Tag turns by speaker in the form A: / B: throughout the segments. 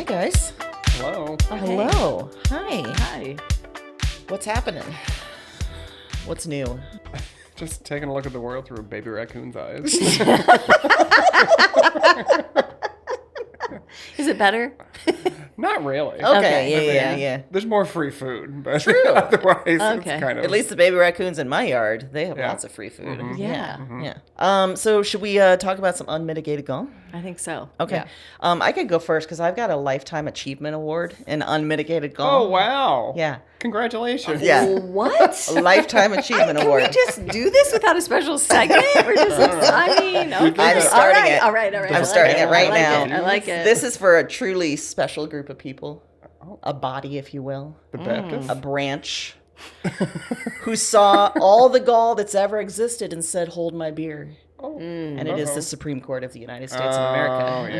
A: guys.
B: Hello.
A: Oh, hello. Hi.
C: Hi.
A: What's happening? What's new?
B: Just taking a look at the world through a baby raccoon's eyes.
C: Is it better?
B: Not really.
A: Okay, yeah.
B: There's more free food, but
A: True.
B: otherwise
C: Okay.
B: it's kind of...
A: At least the baby raccoons in my yard, they have
B: Yeah.
A: lots of free food.
B: Mhm.
C: Yeah.
A: So should we talk about some unmitigated gall?
C: I think so.
A: Okay.
C: Yeah.
A: I could go first because I've got a Lifetime Achievement Award in unmitigated gall.
B: Oh, wow.
A: Yeah.
B: Congratulations.
A: Yeah.
C: What?
A: A Lifetime Achievement
C: Can
A: Award.
C: we just do this without a special segment? We're just, I mean, okay.
A: I'm starting it.
C: All right.
A: I'm starting it right now.
C: I like it.
A: This is for a truly special group of people. A body, if you will.
B: The Baptist.
A: A branch who saw all the gall that's ever existed and said, "Hold my beer."
B: Oh.
A: And it is the Supreme Court of the United States of
B: Oh,
A: America.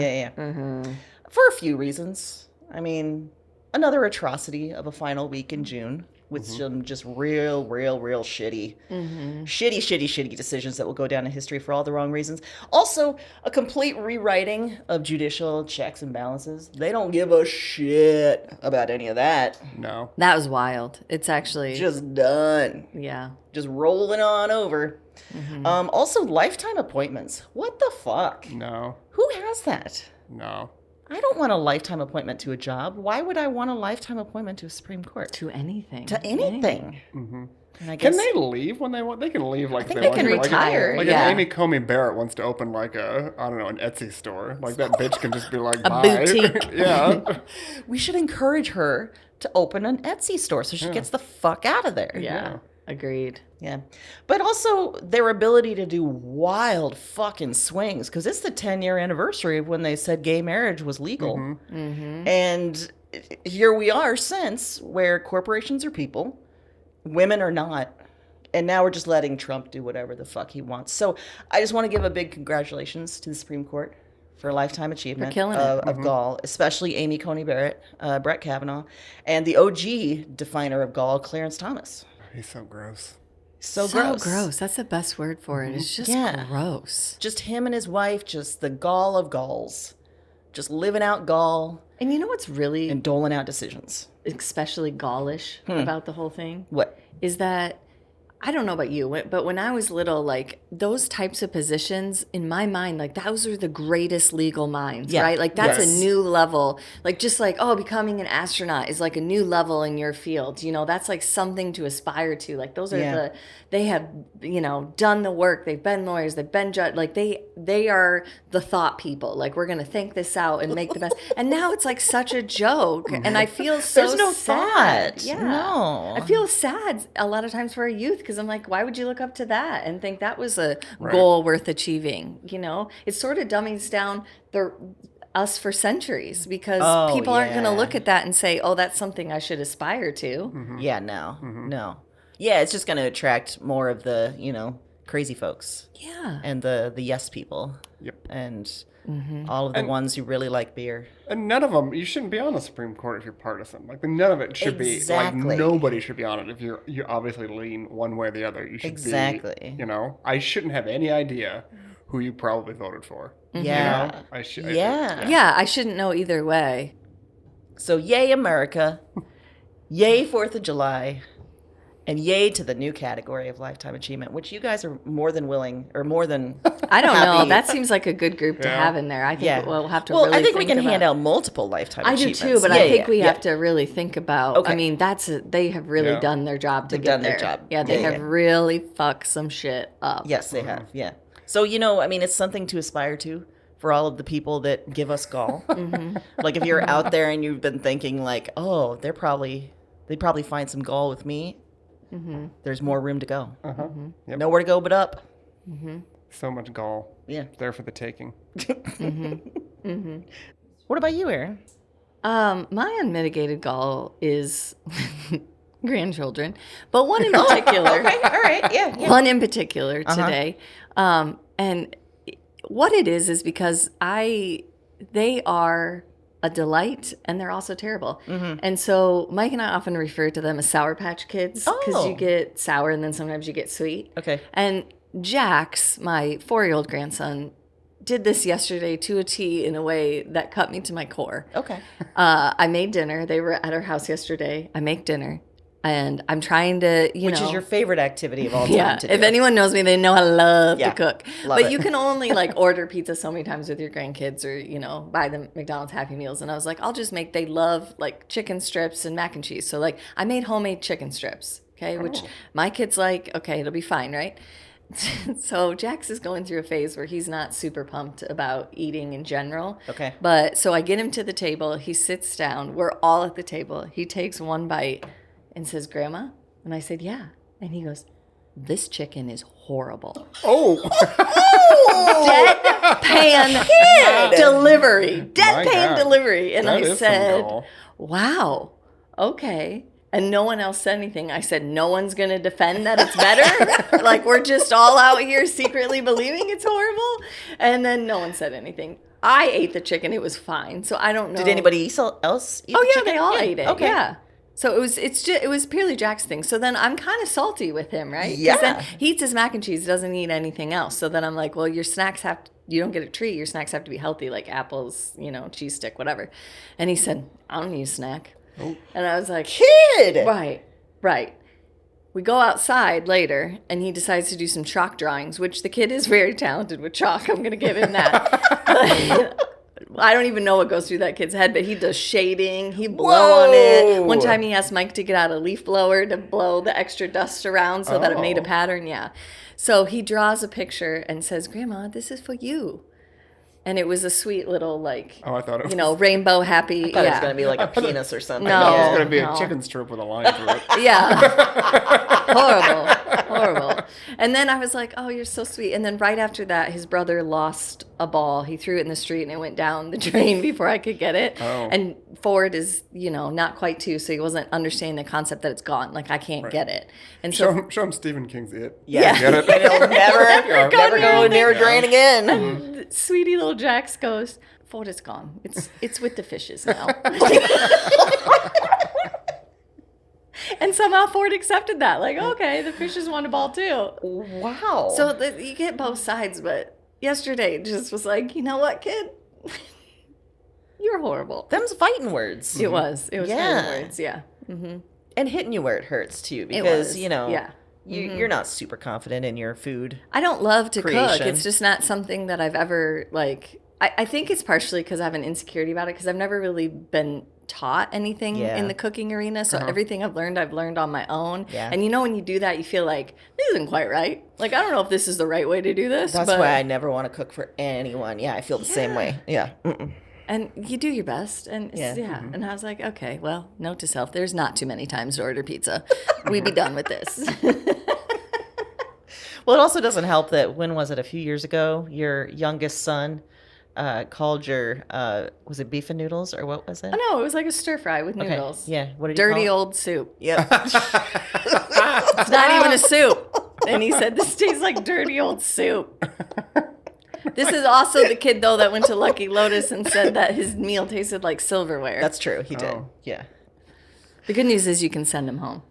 B: yeah.
A: Yeah. For a few reasons. I mean, another atrocity of a final week in June with some just real shitty decisions that will go down in history for all the wrong reasons. Also, a complete rewriting of judicial checks and balances. They don't give a shit about any of that.
B: No.
C: That was wild. It's actually
A: Just done.
C: yeah.
A: Just rolling on over. Also, lifetime appointments. What the fuck?
B: No.
A: Who has that?
B: No.
A: I don't want a lifetime appointment to a job. Why would I want a lifetime appointment to a Supreme Court?
C: To anything.
A: To anything. And I
B: Can
A: guess
B: they leave when they want? They can leave like
A: think
B: they
A: they
B: want
A: can
B: to.
C: retire,
B: Like
C: yeah.
B: if Amy Comey Barrett wants to open like a, I don't know, an Etsy store. Like that bitch can just be like,
C: A
B: bye.
C: boutique.
B: Yeah.
A: we should encourage her to open an Etsy store so she gets the fuck out of there.
C: Yeah. Agreed.
A: Yeah. But also their ability to do wild fucking swings because it's the 10-year anniversary of when they said gay marriage was legal. And here we are since where corporations are people, women are not. And now we're just letting Trump do whatever the fuck he wants. So I just want to give a big congratulations to the Supreme Court for a lifetime achievement
C: killing it.
A: of gall, especially Amy Coney Barrett, Brett Kavanaugh, and the OG definer of gall, Clarence Thomas.
B: He's so gross.
A: So
C: gross.
A: gross.
C: That's the best word for it. It's just
A: Yeah.
C: gross.
A: Just him and his wife, just the gall of galls. Just living out gall
C: And you know what's really
A: and doling out decisions.
C: especially gallish about the whole thing?
A: What?
C: Is that I don't know about you, but when I was little, like those types of positions in my mind, like those are the greatest legal minds,
A: Yeah.
C: right? Like that's
A: Yes.
C: a new level. Like just like, oh, becoming an astronaut is like a new level in your field. You know, that's like something to aspire to. Like those are they have, done the work. They've been lawyers. They've been judge. Like they are the thought people. Like we're going to think this out and make the best. And now it's like such a joke. And I feel so
A: There's no
C: sad.
A: thought.
C: Yeah.
A: No.
C: I feel sad a lot of times for our youth because I'm like, why would you look up to that and think that was a goal worth achieving? You know, it sort of dummies down us for centuries because people aren't going to look at that and say, oh, that's something I should aspire to.
A: Yeah, no. Yeah, it's just going to attract more of the, crazy folks.
C: Yeah.
A: And the yes people.
B: Yep.
A: And all of the ones who really like beer.
B: And none of them, you shouldn't be on the Supreme Court if you're partisan. Like, none of it should
A: Exactly.
B: be, like, nobody should be on it if you obviously lean one way or the other. You should
A: Exactly.
B: be, I shouldn't have any idea who you probably voted for.
A: Yeah.
B: I should.
C: Yeah, I shouldn't know either way.
A: So yay, America. Yay, 4th of July. And yay to the new category of lifetime achievement, which you guys are more than willing, or more than
C: I don't know.
A: happy.
C: That seems like a good group to have in there. I think we'll have to
A: Well,
C: really
A: I think we can
C: about.
A: hand out multiple lifetime
C: I do
A: achievements.
C: too, but
A: Yeah,
C: I think we
A: yeah.
C: have to really think about.
A: Okay.
C: I mean, they have really done their job to
A: They've
C: get
A: done
C: there.
A: their job.
C: Yeah, they
A: Yeah,
C: have
A: yeah.
C: really fucked some shit up.
A: Yes, they have. Yeah. So, it's something to aspire to for all of the people that give us gall. Like if you're out there and you've been thinking like, oh, they'd probably find some gall with me. There's more room to go.
B: Yep.
A: Nowhere to go but up.
B: So much gall.
A: Yeah.
B: There for the taking.
A: What about you, Erin?
C: My unmitigated gall is grandchildren, but one in particular.
A: Okay, all right, yeah.
C: One in particular today, and what it is because they are a delight and they're also terrible. And so Mike and I often refer to them as Sour Patch Kids because you get sour and then sometimes you get sweet.
A: Okay.
C: And Jax, my 4-year-old grandson, did this yesterday to a T in a way that cut me to my core.
A: Okay.
C: I made dinner. They were at our house yesterday. I make dinner. And I'm trying to,
A: Which is your favorite activity of all time
C: yeah,
A: to do.
C: if anyone knows me, they know I love to cook.
A: Love
C: but
A: it.
C: you can only like order pizza so many times with your grandkids or, buy them McDonald's Happy Meals. And I was like, I'll just make, they love like chicken strips and mac and cheese. So like I made homemade chicken strips, okay, which my kids like, okay, it'll be fine, right? So Jax is going through a phase where he's not super pumped about eating in general.
A: Okay.
C: But so I get him to the table. He sits down. We're all at the table. He takes one bite and says, Grandma? And I said, yeah. And he goes, this chicken is horrible.
B: Oh.
C: Deadpan delivery.
B: My
C: Deadpan
B: God.
C: delivery. And
B: That
C: I
B: is some
C: said,
B: gall.
C: wow, okay. And no one else said anything. I said, no one's going to defend that it's better? Like, we're just all out here secretly believing it's horrible? And then no one said anything. I ate the chicken. It was fine. So I don't know.
A: Did anybody else eat
C: Oh,
A: the
C: yeah,
A: chicken?
C: they all ate it.
A: Okay.
C: Yeah. So it was purely Jack's thing. So then I'm kind of salty with him, right? 'Cause
A: Yeah.
C: then he eats his mac and cheese, doesn't eat anything else. So then I'm like, well, your snacks you don't get a treat. Your snacks have to be healthy, like apples, cheese stick, whatever. And he said, I don't need a snack.
B: Oh.
C: And I was like,
A: Kid!
C: right. We go outside later, and he decides to do some chalk drawings, which the kid is very talented with chalk. I'm going to give him that. I don't even know what goes through that kid's head, but he does shading. He blow on it. One time he asked Mike to get out a leaf blower to blow the extra dust around so that it made a pattern. Yeah. So he draws a picture and says, Grandma, this is for you. And it was a sweet little, like,
B: Oh, I thought it was.
C: Rainbow happy.
A: I thought it was going to be like a penis or something.
C: No.
B: It was
A: Yeah.
B: going to be
C: no.
B: a chicken strip with a line through it.
C: Yeah. Horrible. And then I was like, oh, you're so sweet. And then right after that, his brother lost a ball. He threw it in the street and it went down the drain before I could get it.
B: Oh.
C: And Ford is, not quite 2, so he wasn't understanding the concept that it's gone. Like, I can't get it. And so
B: Show him Stephen King's It.
A: Yeah.
B: Get it?
A: And it'll never go near a drain again.
C: sweetie little Jax goes, Ford is gone. It's with the fishes now. And somehow Ford accepted that. Like, okay, the fishes want a ball too.
A: Wow.
C: So you get both sides, but yesterday it just was like, you know what, kid? You're horrible.
A: Them's fighting words.
C: It was. It was
A: Yeah.
C: fighting words, yeah. Mm-hmm.
A: And hitting you where it hurts too,
C: It
A: because,
C: was.
A: yeah.
C: Mm-hmm.
A: You're not super confident in your food.
C: I don't love to cook.
A: Creation.
C: It's just not something that I've ever, like, I think it's partially because I have an insecurity about it because I've never really been taught anything
A: Yeah.
C: in the cooking arena. So everything I've learned on my own.
A: Yeah.
C: And when you do that, you feel like, this isn't quite right. Like, I don't know if this is the right way to do this.
A: That's
C: but,
A: why I never want to cook for anyone. Yeah, I feel the same way. Yeah. Mm-mm.
C: And you do your best. And
A: Yeah.
C: And I was like, okay, well, note to self, there's not too many times to order pizza. We'd be done with this.
A: Well, it also doesn't help that, when was it, a few years ago, your youngest son called your, was it beef and noodles or what was it?
C: Oh, no, it was like a stir fry with
A: Okay.
C: noodles.
A: Yeah. What did you
C: Dirty
A: call it?
C: old soup.
A: Yep.
C: It's not even a soup. And he said, this tastes like dirty old soup. This is also the kid, though, that went to Lucky Lotus and said that his meal tasted like silverware.
A: That's true. He did.
B: Oh.
A: Yeah.
C: The good news is you can send him home.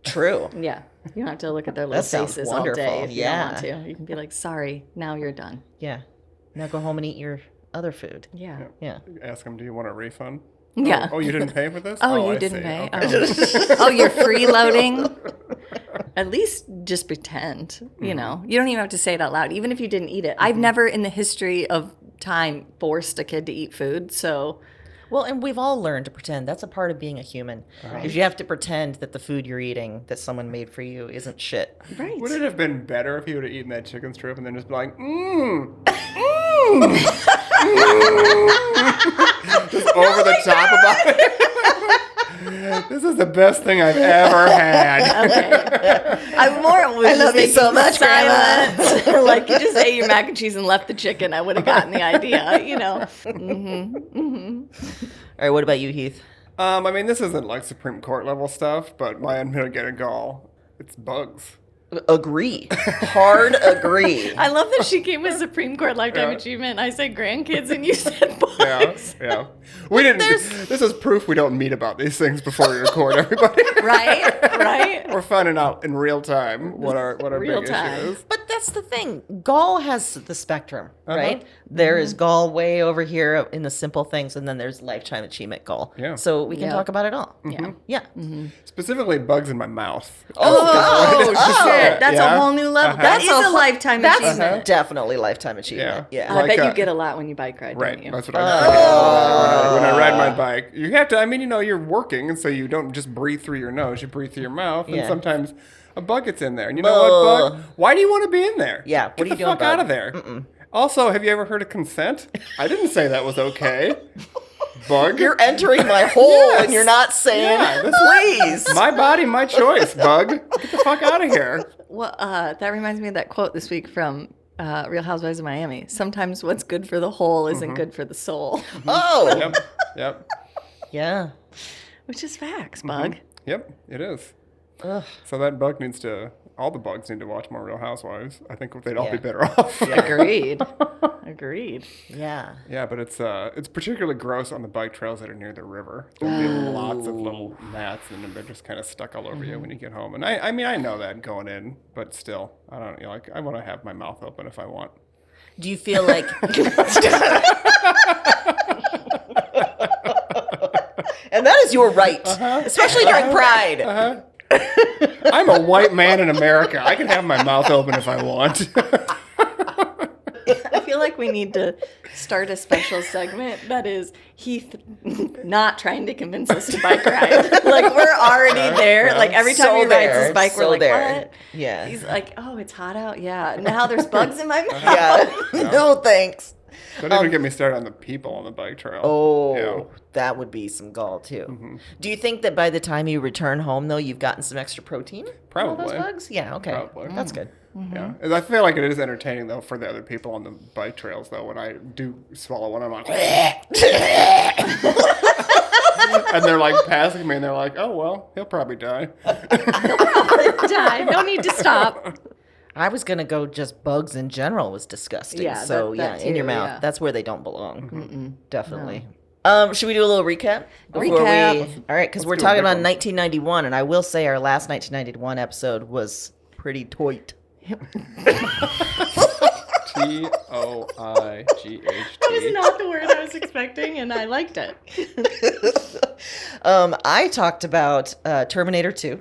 A: True.
C: Yeah. You don't have to look at their little
A: That sounds
C: faces all day
A: wonderful.
C: if
A: Yeah.
C: you don't want to. You can be like, sorry, now you're done.
A: Yeah. Now go home and eat your other food.
C: Yeah.
A: Yeah.
B: Ask him, do you want a refund?
C: Yeah.
B: Oh, you didn't pay for this?
C: Oh,
B: I
C: you didn't
B: see.
C: pay?
B: Okay.
C: Oh, you're freeloading? At least just pretend, You don't even have to say it out loud, even if you didn't eat it. I've never in the history of time forced a kid to eat food, so...
A: Well, and we've all learned to pretend. That's a part of being a human. Is you have to pretend that the food you're eating that someone made for you isn't shit.
C: Right.
B: Would it have been better if he would have eaten that chicken strip and then just be like, just over the top about it? This is the best thing I've ever had.
C: Okay. I more was
A: love you
C: just
A: so
C: making
A: much, Grandma.
C: silent. Like, you just ate your mac and cheese and left the chicken. I would have gotten the idea,
A: All right, what about you, Heath?
B: I mean, this isn't like Supreme Court level stuff, but my unmitigated gall, it's bugs.
A: Agree. Hard agree.
C: I love that she came with Supreme Court Lifetime Achievement. I said grandkids and you said boys.
B: Yeah. We didn't. This is proof we don't meet about these things before we record, everybody.
C: Right.
B: We're finding out in real time what our
C: Real
B: big
C: time.
B: issue is.
A: But that's the thing. Gall has the spectrum, right? There is Gall way over here in the simple things, and then there's lifetime achievement Gall.
B: Yeah.
A: So we can talk about it all. Yeah.
B: Specifically, bugs in my mouth.
C: Oh, shit. That's a whole new level. That is a lifetime
A: That's
C: achievement.
A: definitely lifetime achievement. Yeah.
C: I
B: Like,
C: bet you get a lot when you bike ride,
B: Right,
C: don't you?
B: that's what I do. When I ride my bike, you have to. I mean, you're working, and so you don't just breathe through your nose; you breathe through your mouth, and sometimes a bug gets in there. And you know what, bug? Why do you want to be in there?
A: Yeah, what are you
B: Get the
A: doing,
B: fuck out
A: bug?
B: of there. Also, have you ever heard of consent? I didn't say that was okay. Bug,
A: You're entering my hole and you're not saying, please.
B: my body, my choice. Bug, get the fuck out of here.
C: Well, that reminds me of that quote this week from Real Housewives of Miami. Sometimes what's good for the whole isn't good for the soul.
A: Oh.
B: Yep.
A: Yeah.
C: Which is facts, Bug.
B: Yep, it is.
A: Ugh.
B: So that bug needs to. All the bugs need to watch more Real Housewives. I think they'd all be better off.
C: Agreed.
A: Yeah.
B: Yeah, but it's particularly gross on the bike trails that are near the river. There'll be lots of little gnats, and they're just kind of stuck all over you when you get home. And I mean, I know that going in, but still, I don't like. I want to have my mouth open if I want.
A: Do you feel like... And that is your right, especially during Pride.
B: I'm a white man in America. I can have my mouth open if I want.
C: I feel like we need to start a special segment that is Heath not trying to convince us to bike ride. Like, we're already there. Like, every time he rides his bike, we're like, what?
A: Yeah.
C: He's like, oh, it's hot out? Yeah. Now there's bugs in my mouth.
A: Yeah. No, thanks.
B: Don't even get me started on the people on the bike trail.
A: Oh, that would be some gall, too. Do you think that by the time you return home, though, you've gotten some extra protein?
B: Probably.
A: All those bugs? Yeah, okay.
B: Probably.
A: That's good.
B: Yeah, and I feel like it is entertaining though for the other people on the bike trails though. When I do swallow one, I'm like, and they're like passing me, and they're like, "Oh well, he'll probably die."
C: Die. No need to stop.
A: I was gonna go just bugs in general was disgusting.
C: Yeah,
A: so
C: that
A: in your
C: too,
A: mouth,
C: yeah.
A: that's where they don't belong. Definitely. Should we do a little recap? All right, because we're
B: do a
A: talking
B: big
A: about
B: one.
A: 1991, and I will say our last 1991 episode was pretty toit.
B: TOIGHT.
C: That was not the word I was expecting, and I liked it.
A: I talked about Terminator 2.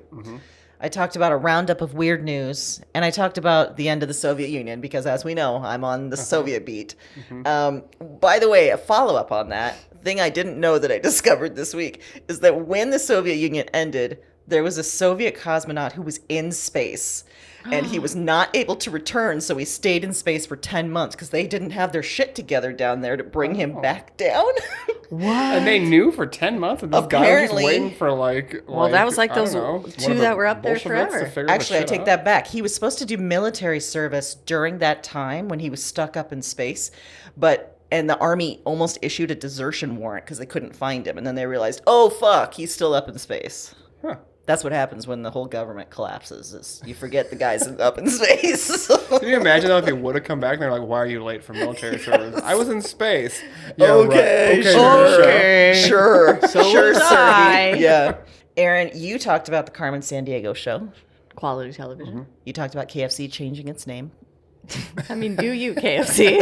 A: I talked about a roundup of weird news, and I talked about the end of the Soviet Union because, as we know, I'm on the Soviet beat. By the way, a follow-up on that, thing I didn't know that I discovered this week, is that when the Soviet Union ended, there was a Soviet cosmonaut who was in space, and he was not able to return, so he stayed in space for 10 months because they didn't have their shit together down there to bring him back down.
C: What?
B: And they knew for 10 months, and this guy was just waiting for
C: Well, that was like those two that were up there forever.
A: Actually, I take that back. He was supposed to do military service during that time when he was stuck up in space, and the army almost issued a desertion warrant because they couldn't find him. And then they realized, oh, fuck, he's still up in space.
B: Huh.
A: That's what happens when the whole government collapses, is you forget the guy's up in space.
B: Can you imagine though if he would have come back and they're like, why are you late for military service? I was in space. Yeah,
A: Okay, sure,
C: So
A: sure,
C: was
A: sir.
C: I.
A: Yeah. Aaron, you talked about the Carmen Sandiego show.
C: Quality television.
A: You talked about KFC changing its name.
C: I mean, do you, KFC?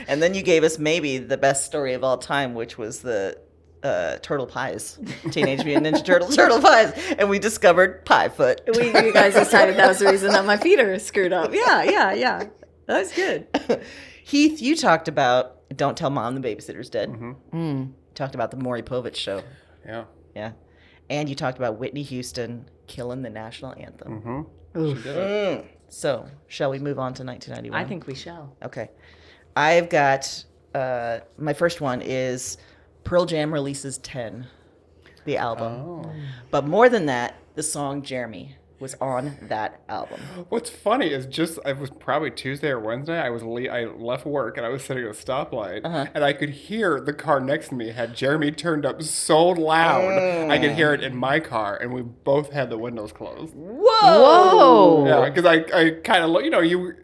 A: And then you gave us maybe the best story of all time, which was the Turtle Pies, Teenage Mutant Ninja Turtle Pies, and we discovered pie foot.
C: You guys decided that was the reason that my feet are screwed up. Yeah. That was good.
A: Heath, you talked about Don't Tell Mom the Babysitter's Dead. Talked about the Maury Povich show. Yeah. And you talked about Whitney Houston killing the national anthem.
B: She did it.
A: So, shall we move on to 1991?
C: I think we shall.
A: Okay. I've got, my first one is Pearl Jam releases 10, the album. But more than that, the song Jeremy. was on that album.
B: What's funny is it was probably Tuesday or Wednesday. I left work and I was sitting at a stoplight, and I could hear the car next to me had Jeremy turned up so loud I could hear it in my car, and we both had the windows closed.
C: Whoa!
B: Yeah, because I kind of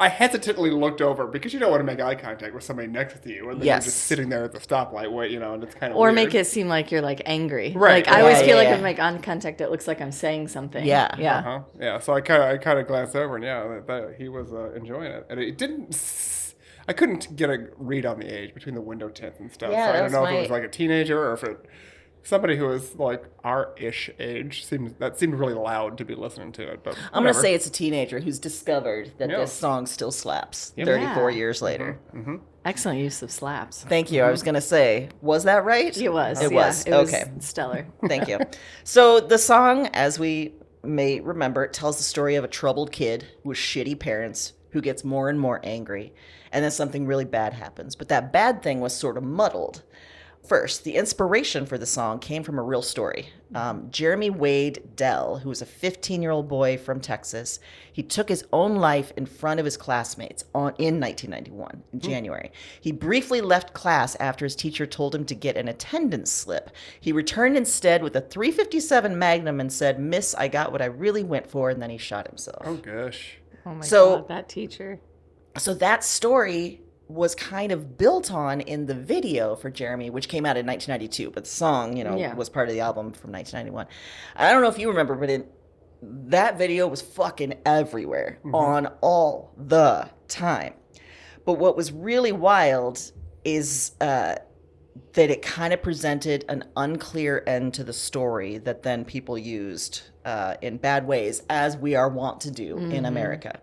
B: I hesitantly looked over because you don't want to make eye contact with somebody next to you, and then you're just sitting there at the stoplight, and it's kind of weird.
C: Make it seem like you're like angry.
B: Right.
C: Like I always feel like if I make eye contact, it looks like I'm saying something.
A: Yeah.
C: Yeah.
B: Yeah. So I kind of glanced over, and that he was enjoying it, and it didn't. I couldn't get a read on the age between the window tints and stuff.
A: Yeah,
B: so I don't know if it was like a teenager or if somebody who was like our-ish age seemed really loud to be listening to it. But
A: I'm going to say it's a teenager who's discovered that this song still slaps 34 years later.
B: Mm-hmm.
C: Excellent use of slaps.
A: Thank you. I was going to say, was that right?
C: It was.
A: It was.
C: It was
A: okay.
C: Stellar.
A: Thank you. So the song, as we may remember, it tells the story of a troubled kid with shitty parents who gets more and more angry. And then something really bad happens. But that bad thing was sort of muddled. First, the inspiration for the song came from a real story. Jeremy Wade Dell, who was a 15-year-old boy from Texas, he took his own life in front of his classmates in 1991, in January. He briefly left class after his teacher told him to get an attendance slip. He returned instead with a .357 Magnum and said, "Miss, I got what I really went for," and then he shot himself.
B: Oh, gosh.
C: Oh, my God, that teacher.
A: So that story was kind of built on in the video for Jeremy, which came out in 1992, but the song, was part of the album from 1991. I don't know if you remember, but that video was fucking everywhere on all the time. But what was really wild is that it kind of presented an unclear end to the story that then people used in bad ways, as we are wont to do in America.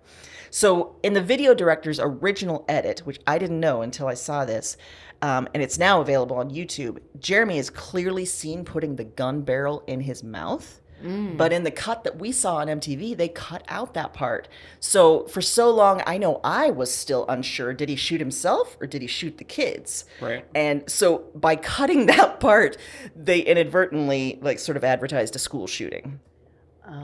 A: So in the video director's original edit, which I didn't know until I saw this, and it's now available on YouTube, Jeremy is clearly seen putting the gun barrel in his mouth. But in the cut that we saw on MTV, they cut out that part. So for so long, I know I was still unsure. Did he shoot himself or did he shoot the kids?
B: Right.
A: And so by cutting that part, they inadvertently sort of advertised a school shooting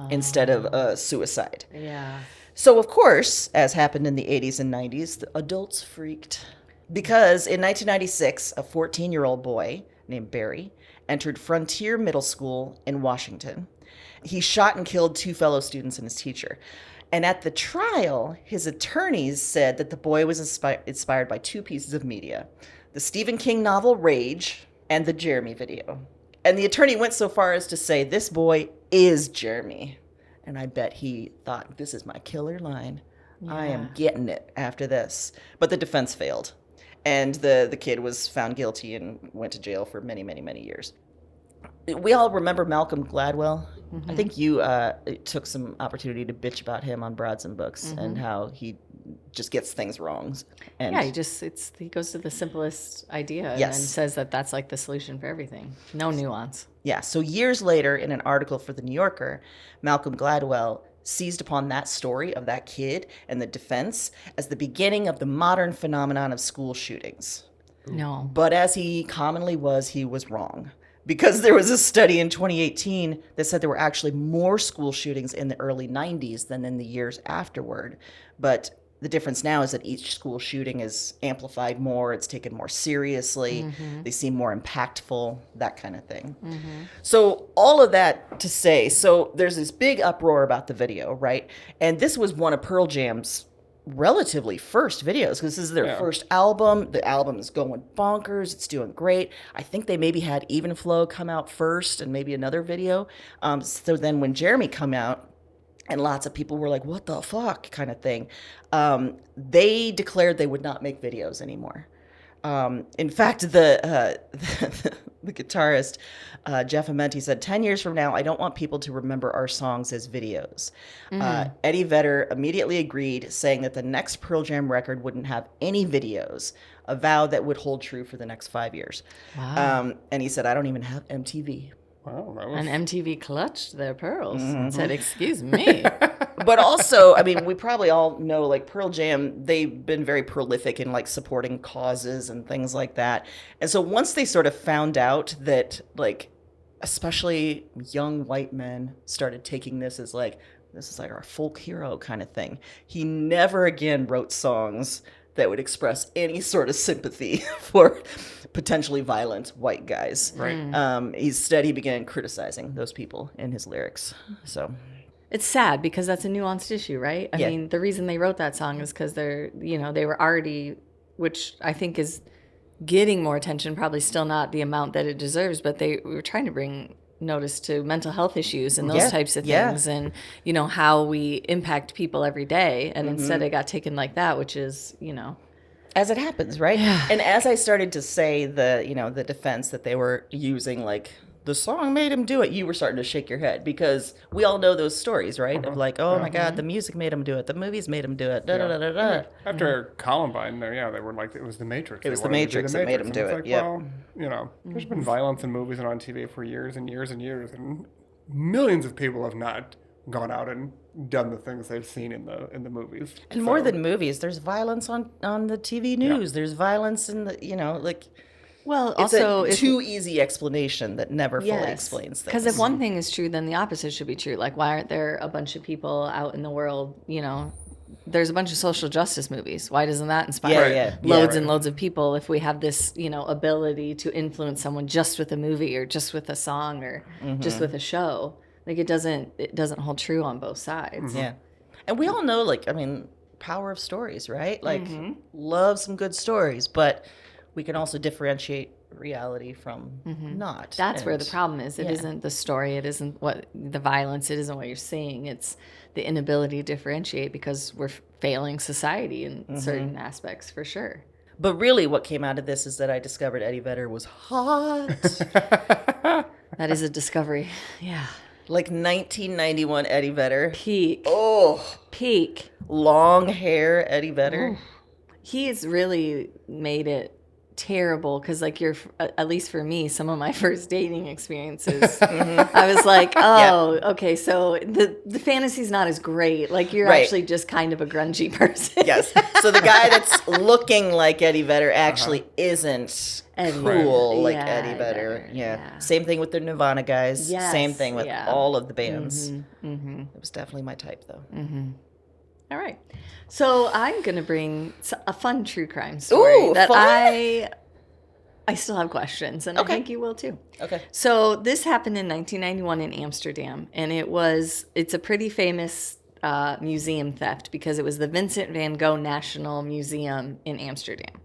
A: instead of a suicide.
C: Yeah.
A: So, of course, as happened in the 80s and 90s, the adults freaked. Because in 1996, a 14-year-old boy named Barry entered Frontier Middle School in Washington. He shot and killed 2 fellow students and his teacher. And at the trial, his attorneys said that the boy was inspired by 2 pieces of media: the Stephen King novel Rage and the Jeremy video. And the attorney went so far as to say, "This boy is Jeremy." And I bet he thought, this is my killer line. Yeah. I am getting it after this. But the defense failed. And the kid was found guilty and went to jail for many, many, many years. We all remember Malcolm Gladwell. Mm-hmm. I think you took some opportunity to bitch about him on Broads and Books and how he just gets things wrong. And
C: he goes to the simplest idea and says that that's like the solution for everything. No nuance.
A: Yeah, so years later, in an article for The New Yorker, Malcolm Gladwell seized upon that story of that kid and the defense as the beginning of the modern phenomenon of school shootings.
C: No.
A: But as he commonly was, he was wrong. Because there was a study in 2018 that said there were actually more school shootings in the early 90s than in the years afterward. But the difference now is that each school shooting is amplified more, it's taken more seriously, they seem more impactful, that kind of thing. So all of that to say, so there's this big uproar about the video, right? And this was one of Pearl Jam's relatively first videos, because this is their first album. The album is going bonkers. It's doing great. I think they maybe had Even Flow come out first and maybe another video. So then when Jeremy come out, and lots of people were like, what the fuck kind of thing, they declared they would not make videos anymore. In fact, the guitarist, Jeff Amenti, said, 10 years from now, I don't want people to remember our songs as videos. Eddie Vedder immediately agreed, saying that the next Pearl Jam record wouldn't have any videos, a vow that would hold true for the next 5 years. Wow. And he said, I don't even have MTV.
B: Wow,
C: And MTV clutched their pearls and said, excuse me.
A: But also, I mean, we probably all know, like, Pearl Jam, they've been very prolific in, like, supporting causes and things like that. And so once they sort of found out that, like, especially young white men started taking this as like, this is like our folk hero kind of thing. He never again wrote songs that would express any sort of sympathy for potentially violent white guys.
B: Right.
A: Instead, he began criticizing those people in his lyrics. So
C: it's sad because that's a nuanced issue, right? I mean, the reason they wrote that song is because they're, they were already, which I think is getting more attention, probably still not the amount that it deserves, but we were trying to bring notice to mental health issues and those types of things and, how we impact people every day. And instead it got taken like that, which is,
A: as it happens, right? Yeah. And as I started to say the defense that they were using, like, the song made him do it, you were starting to shake your head because we all know those stories, right? Of like, oh my God, the music made him do it. The movies made him do it. Da, da, da, da, da.
B: After Columbine, they were like, it was the Matrix.
A: It was the Matrix that made him do it.
B: Like, well, there's been violence in movies and on TV for years and years and years, and millions of people have not gone out and done the things they've seen in the movies.
A: And more than movies, there's violence on the TV news. Yeah. There's violence in the, like... Well, also, it's a too easy explanation that never fully explains things.
C: Because if one thing is true, then the opposite should be true. Like, why aren't there a bunch of people out in the world, there's a bunch of social justice movies. Why doesn't that inspire loads and loads of people if we have this, ability to influence someone just with a movie or just with a song or just with a show? Like, it doesn't hold true on both sides.
A: Yeah. And we all know, like, I mean, power of stories, right? Like, love some good stories, but... we can also differentiate reality from not.
C: That's where the problem is. It isn't the story. It isn't what the violence. It isn't what you're seeing. It's the inability to differentiate because we're failing society in certain aspects, for sure.
A: But really what came out of this is that I discovered Eddie Vedder was hot.
C: That is a discovery. Yeah.
A: Like 1991 Eddie Vedder.
C: Peak.
A: Oh.
C: Peak.
A: Long hair Eddie Vedder.
C: He has really made it terrible because, like, at least for me, some of my first dating experiences, I was like, okay, so the fantasy's not as great. Like, you're actually just kind of a grungy person.
A: Yes. So the guy that's looking like Eddie Vedder actually isn't cool like Eddie Vedder. Yeah. Same thing with the Nirvana guys. Yes. Same thing with all of the bands. It was definitely my type, though.
C: All right. So I'm going to bring a fun true crime story that fun. I still have questions, and I think you will too.
A: Okay.
C: So this happened in 1991 in Amsterdam, and it's a pretty famous museum theft because it was the Vincent van Gogh National Museum in Amsterdam.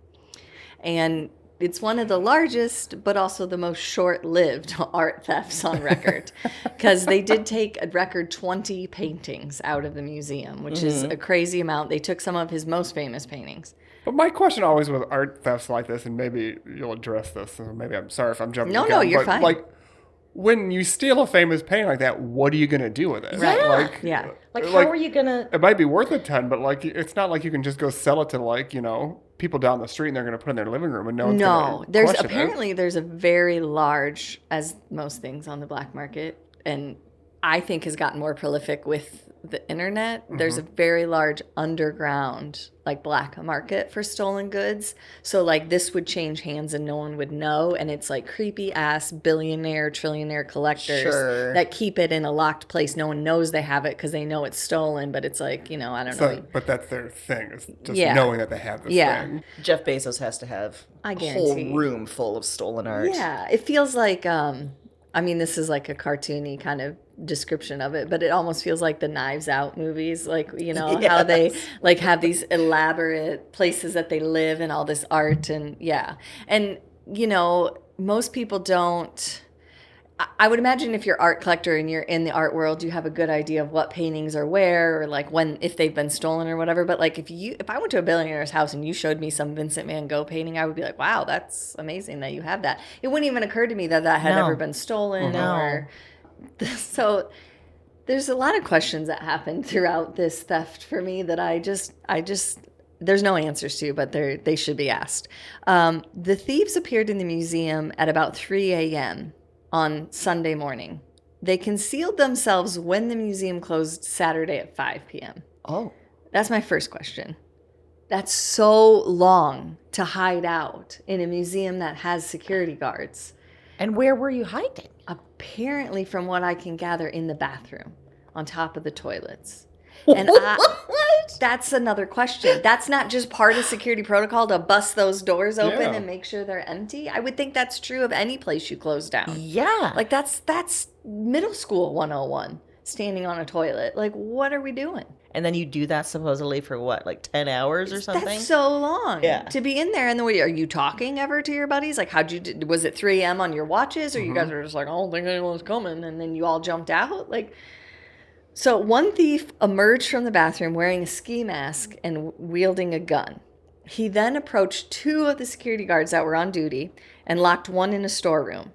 C: And it's one of the largest, but also the most short-lived art thefts on record, because they did take a record 20 paintings out of the museum, which is a crazy amount. They took some of his most famous paintings.
B: But my question always with art thefts like this, and maybe you'll address this, and maybe I'm sorry if I'm jumping.
C: No, you're fine.
B: Like, when you steal a famous painting like that, what are you going to do with it?
C: Right.
A: Like, how are you going to...
B: It might be worth a ton, but, like, it's not like you can just go sell it to, like, people down the street and they're going to put it in their living room and no one's going to question
C: apparently there's a very large, as most things on the black market, and I think has gotten more prolific with the internet. There's a very large underground, like, black market for stolen goods. So, like, this would change hands and no one would know. And it's like creepy ass billionaire, trillionaire collectors that keep it in a locked place. No one knows they have it because they know it's stolen. But it's like, I don't know.
B: But that's their thing, is just knowing that they have this thing.
A: Jeff Bezos has to have a whole room full of stolen art.
C: Yeah, it feels like, this is like a cartoony kind of description of it, but it almost feels like the Knives Out movies, like, how they like have these elaborate places that they live and all this art and most people don't. I would imagine if you're an art collector and you're in the art world, you have a good idea of what paintings are where, or like if they've been stolen or whatever. But like if I went to a billionaire's house and you showed me some Vincent van Gogh painting, I would be like, wow, that's amazing that you have that. It wouldn't even occur to me that had ever been stolen. So there's a lot of questions that happen throughout this theft for me that I just there's no answers to, but they should be asked. The thieves appeared in the museum at about 3 a.m. on Sunday morning. They concealed themselves when the museum closed Saturday at 5 p.m.
A: Oh.
C: That's my first question. That's so long to hide out in a museum that has security guards.
A: And where were you hiding?
C: Apparently, from what I can gather, in the bathroom, on top of the toilets. And that's another question. That's not just part of security protocol to bust those doors open and make sure they're empty. I would think that's true of any place you close down.
A: Yeah.
C: Like that's middle school 101, standing on a toilet. Like, what are we doing?
A: And then you do that supposedly for what, like 10 hours or something?
C: That's so long.
A: Yeah.
C: To be in there. And are you talking ever to your buddies? Like, was it 3 a.m. on your watches? Or you guys were just like, I don't think anyone's coming. And then you all jumped out? Like, so one thief emerged from the bathroom wearing a ski mask and wielding a gun. He then approached 2 of the security guards that were on duty and locked one in a storeroom,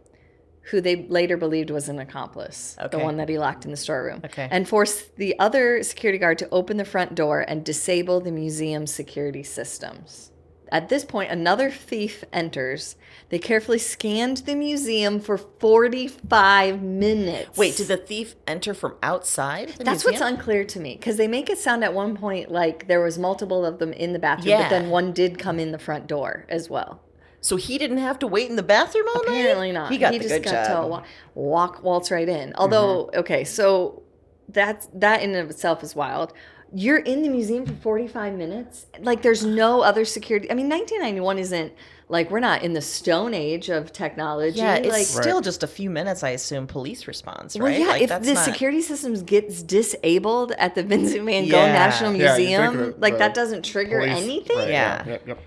C: who they later believed was an accomplice, the one that he locked in the storeroom, and forced the other security guard to open the front door and disable the museum's security systems. At this point, another thief enters. They carefully scanned the museum for 45 minutes.
A: Wait, did the thief enter from outside the
C: That's
A: museum?
C: what's unclear to me, because they make it sound at one point like there was multiple of them in the bathroom, but then one did come in the front door as well.
A: So he didn't have to wait in the bathroom all night?
C: Apparently not.
A: He got
C: he
A: the
C: just
A: good
C: got
A: job.
C: to waltz right in. Although, okay, so that in and of itself is wild. You're in the museum for 45 minutes? Like, there's no other security. I mean, 1991 isn't, like, we're not in the Stone Age of technology.
A: Yeah, it's
C: like,
A: still just a few minutes, I assume, police response, right?
C: well, yeah,
A: like,
C: if
A: that's
C: the
A: not...
C: security systems gets disabled at the Vincent van Gogh
A: Yeah.
C: National
B: Yeah, you
C: Museum,
B: think
C: like, that doesn't trigger
B: police-
C: anything?
B: right,
A: Yeah.
B: Yep.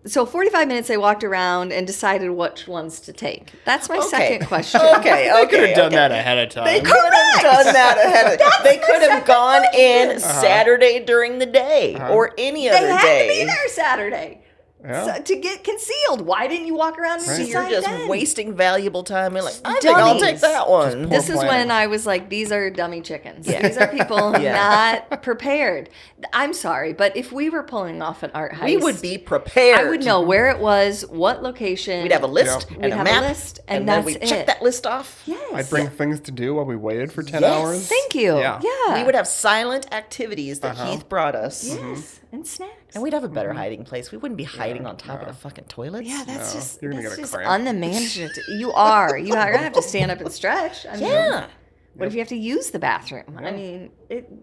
C: So 45 minutes they walked around and decided which ones to take. That's my second question.
A: Okay,
B: They could have done
A: okay.
B: that ahead of time.
A: They could have done that ahead of They could have gone in Saturday during the day or any
C: They
A: other
C: had
A: day.
C: to be there Saturday to get concealed. Why didn't you walk around and
A: So
C: decide
A: you're just
C: then?
A: wasting valuable time. You're like, I think I'll take that one.
C: This is
B: planning.
C: when I was like, these are dummy chickens.
A: Yeah.
C: These are people
A: Yeah.
C: not prepared. I'm sorry, but if we were pulling off an art heist,
A: We would be prepared.
C: I would know where it was, what location.
A: We'd have a list
B: Yeah.
A: and
C: We'd
A: a
C: have a
A: map,
C: list, and
A: then
C: that's
A: we'd
C: it.
A: check that list off.
C: Yes.
B: I'd bring things to do while we waited for 10
A: Yes.
B: hours.
C: Thank you.
B: Yeah.
C: Yeah.
A: We would have silent activities that Heath brought us.
C: Yes. And snacks.
A: And we'd have a better hiding place. We wouldn't be hiding on top of the fucking toilets.
C: Yeah, that's
B: No,
C: just
B: you're gonna
C: that's
B: get a
C: just
B: cramp.
C: unimaginative. You are. You're gonna have to stand up and stretch. I mean,
A: Yeah.
C: what if you have to use the bathroom? I mean,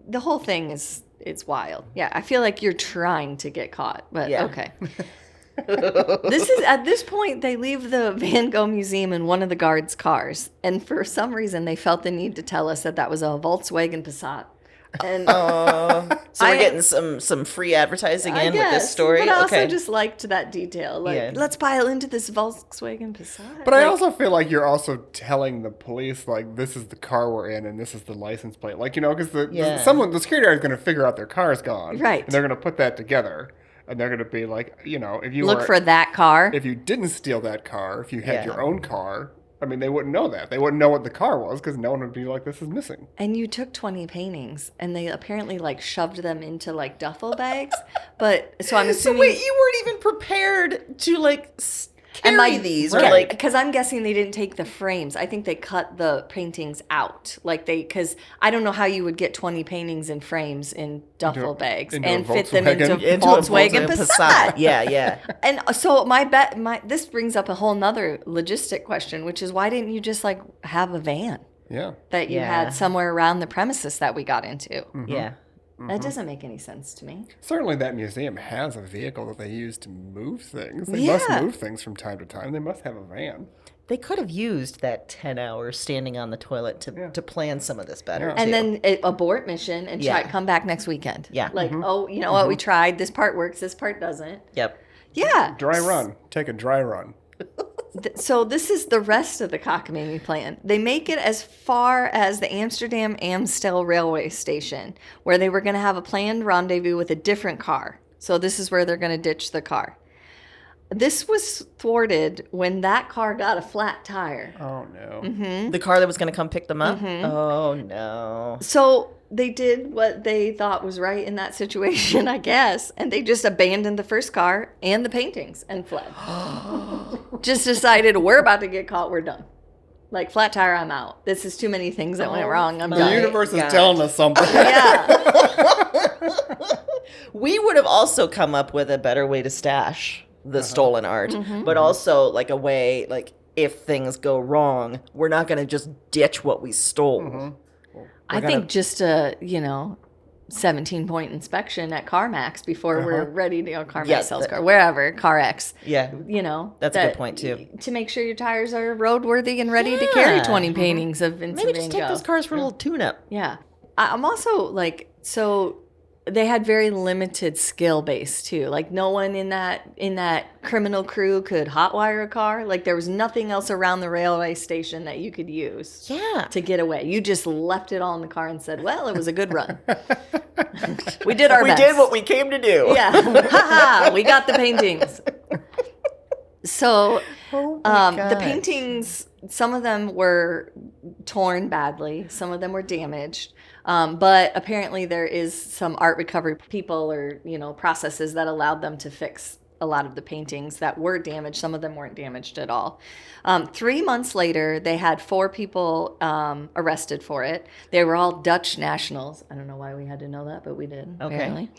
C: the whole thing is it's wild. Yeah, I feel like you're trying to get caught, but
A: Yeah.
C: okay. This is at this point they leave the Van Gogh Museum in one of the guards' cars, and for some reason they felt the need to tell us that was a Volkswagen Passat. And
A: So we're getting some free advertising in with this story.
C: But I also
A: okay.
C: just liked that detail. Like,
A: Yeah.
C: let's pile into this Volkswagen Passat.
B: But I
C: Like,
B: also feel like you're also telling the police, like, this is the car we're in and this is the license plate. Like, you know, because the security guard is going to figure out their car's gone.
C: Right.
B: And they're going to put that together. And they're going to be like, you know, if you
C: look for that car.
B: if you didn't steal that car, if you had
A: Yeah.
B: your own car, I mean, they wouldn't know that. They wouldn't know what the car was because no one would be like, this is missing.
C: And you took 20 paintings, and they apparently like shoved them into like duffel bags. But so I'm
A: So
C: assuming.
A: wait, you weren't even prepared to like carry these, or
B: Right.
A: like
C: because I'm guessing they didn't take the frames. I think they cut the paintings out, like because I don't know how you would get 20 paintings in frames in duffel bags
B: into a
C: and fit them into
B: Volkswagen.
A: into
C: Volkswagen
A: a
C: Passat.
A: Yeah, yeah.
C: And so this brings up a whole nother logistic question, which is why didn't you just like have a van
B: Yeah.
C: that you
A: Yeah.
C: had somewhere around the premises that we got into?
A: Yeah.
C: That doesn't make any sense to me.
B: Certainly that museum has a vehicle that they use to move things. They
C: Yeah.
B: must move things from time to time. They must have a van.
A: They could have used that 10 hours standing on the toilet to plan some of this better.
B: Yeah.
C: And
A: too.
C: then abort mission and
A: Yeah.
C: come back next weekend.
A: Yeah.
C: Like, oh, you know what? We tried. This part works. This part doesn't.
A: Yep.
C: Yeah.
B: Dry run. Take a dry run.
C: So this is the rest of the cockamamie plan. They make it as far as the Amsterdam Amstel railway station, where they were going to have a planned rendezvous with a different car. So this is where they're going to ditch the car. This was thwarted when that car got a flat tire.
B: Oh, no.
A: The car that was going to come pick them up? Oh, no.
C: So they did what they thought was right in that situation, I guess, and they just abandoned the first car and the paintings and fled. Just decided, we're about to get caught, we're done. Like, flat tire, I'm out. This is too many things that went wrong, I'm
B: The
C: done.
B: universe is
A: God.
B: telling us something.
C: Yeah.
A: We would have also come up with a better way to stash the stolen art, but also like a way, like if things go wrong, we're not going to just ditch what we stole.
C: I think just a, 17-point inspection at CarMax before we're ready to, CarMax sells car, wherever, CarX.
A: Yeah. That's a good point, too.
C: To make sure your tires are roadworthy and ready to carry 20 paintings of Vincent
A: Maybe just
C: Van
A: take
C: Gogh.
A: those cars for a little tune-up.
C: Yeah. I'm also like, so they had very limited skill base too. Like no one in that criminal crew could hotwire a car. Like there was nothing else around the railway station that you could use to get away. You just left it all in the car and said, well, it was a good run. We did our best.
A: We did what we came to do.
C: Yeah. Ha-ha. We got the paintings. So the paintings, some of them were torn badly. Some of them were damaged. But apparently there is some art recovery people or, processes that allowed them to fix a lot of the paintings that were damaged. Some of them weren't damaged at all. 3 months later, they had 4 people arrested for it. They were all Dutch nationals. I don't know why we had to know that, but we did, apparently.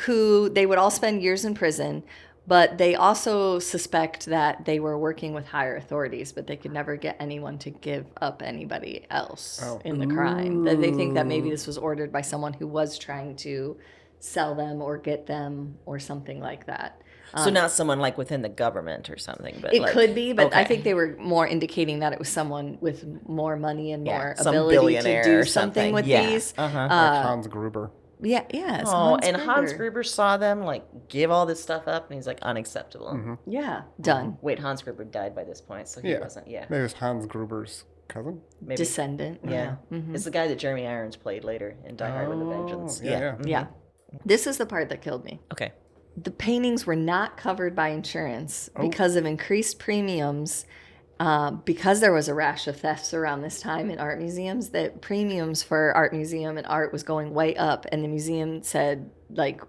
C: Who they would all spend years in prison. But they also suspect that they were working with higher authorities, but they could never get anyone to give up anybody else in the crime. That they think that maybe this was ordered by someone who was trying to sell them or get them or something like that.
A: So not someone like within the government or something, but
C: it could be, but I think they were more indicating that it was someone with more money and more ability to do something with these.
B: Like Hans Gruber.
C: Yeah.
A: Oh, and Hans Gruber saw them give all this stuff up, and he's like, unacceptable.
C: Yeah, done.
A: Wait, Hans Gruber died by this point, so he wasn't. Yeah,
B: maybe it was Hans Gruber's cousin,
A: maybe.
C: Descendant. Yeah,
A: it's the guy that Jeremy Irons played later in Die Hard with a Vengeance.
C: Yeah. This is the part that killed me.
A: Okay.
C: The paintings were not covered by insurance because of increased premiums. Because there was a rash of thefts around this time in art museums, that premiums for art museum and art was going way up, and the museum said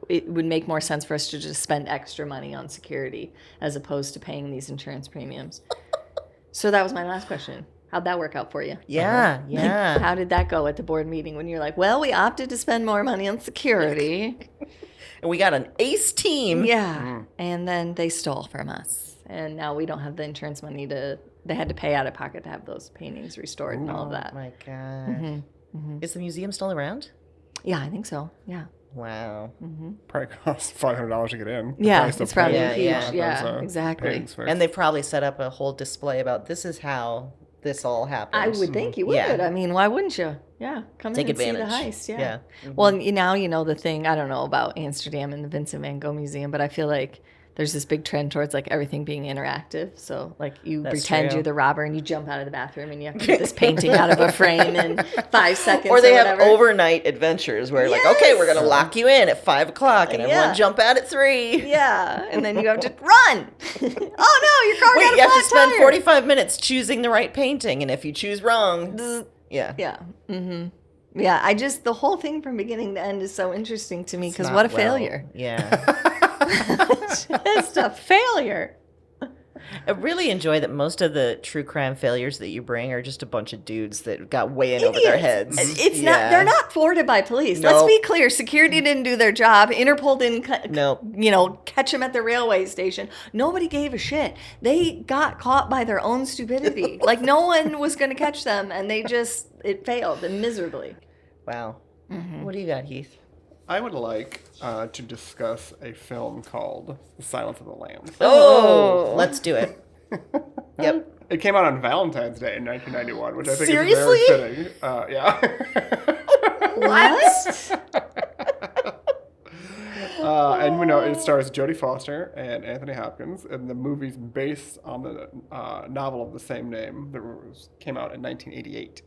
C: it would make more sense for us to just spend extra money on security as opposed to paying these insurance premiums. So that was my last question. How'd that work out for you?
A: Yeah.
C: How did that go at the board meeting when you're like, well, we opted to spend more money on security.
A: And we got an ace team.
C: Yeah. And then they stole from us. And now we don't have the insurance money they had to pay out of pocket to have those paintings restored and all of that.
A: Oh my God. Is the museum still around?
C: Yeah, I think so. Yeah.
A: Wow.
B: Probably cost $500 to get in.
C: Yeah, it's probably huge.
B: Yeah,
C: Exactly.
A: And they probably set up a whole display about this is how this all happened.
C: I would think you would.
A: Yeah.
C: I mean, why wouldn't you? Yeah, come
A: Take
C: in and
A: advantage.
C: see the heist. Yeah.
A: Yeah.
C: Well, now you know the thing. I don't know about Amsterdam and the Vincent Van Gogh Museum, but I feel like there's this big trend towards everything being interactive. So you pretend you're the robber and you jump out of the bathroom and you have to get this painting out of a frame in 5 seconds.
A: Or they have
C: whatever.
A: overnight adventures where okay, we're going to lock you in at 5 o'clock and everyone jump out at 3.
C: Yeah. And then you have to run. Oh no, your car got a
A: you have to
C: flat
A: spend
C: tire.
A: 45 minutes choosing the right painting. And if you choose wrong, yeah.
C: Yeah. Yeah. The whole thing from beginning to end is so interesting to me because what a failure.
A: Yeah.
C: Just a failure.
A: I really enjoy that most of the true crime failures that you bring are just a bunch of dudes that got way in over their heads.
C: It's not. They're not thwarted by police. Let's be clear. Security didn't do their job. Interpol didn't, catch them at the railway station. Nobody gave a shit. They got caught by their own stupidity. No one was going to catch them, and it failed miserably.
A: Wow. What do you got, Heath?
B: I would like to discuss a film called The Silence of the Lambs.
A: Oh, let's do it. Yep.
B: It came out on Valentine's Day in 1991, which I think
A: Seriously?
B: is very fitting. Yeah.
C: What?
B: And it stars Jodie Foster and Anthony Hopkins, and the movie's based on the novel of the same name that came out in 1988.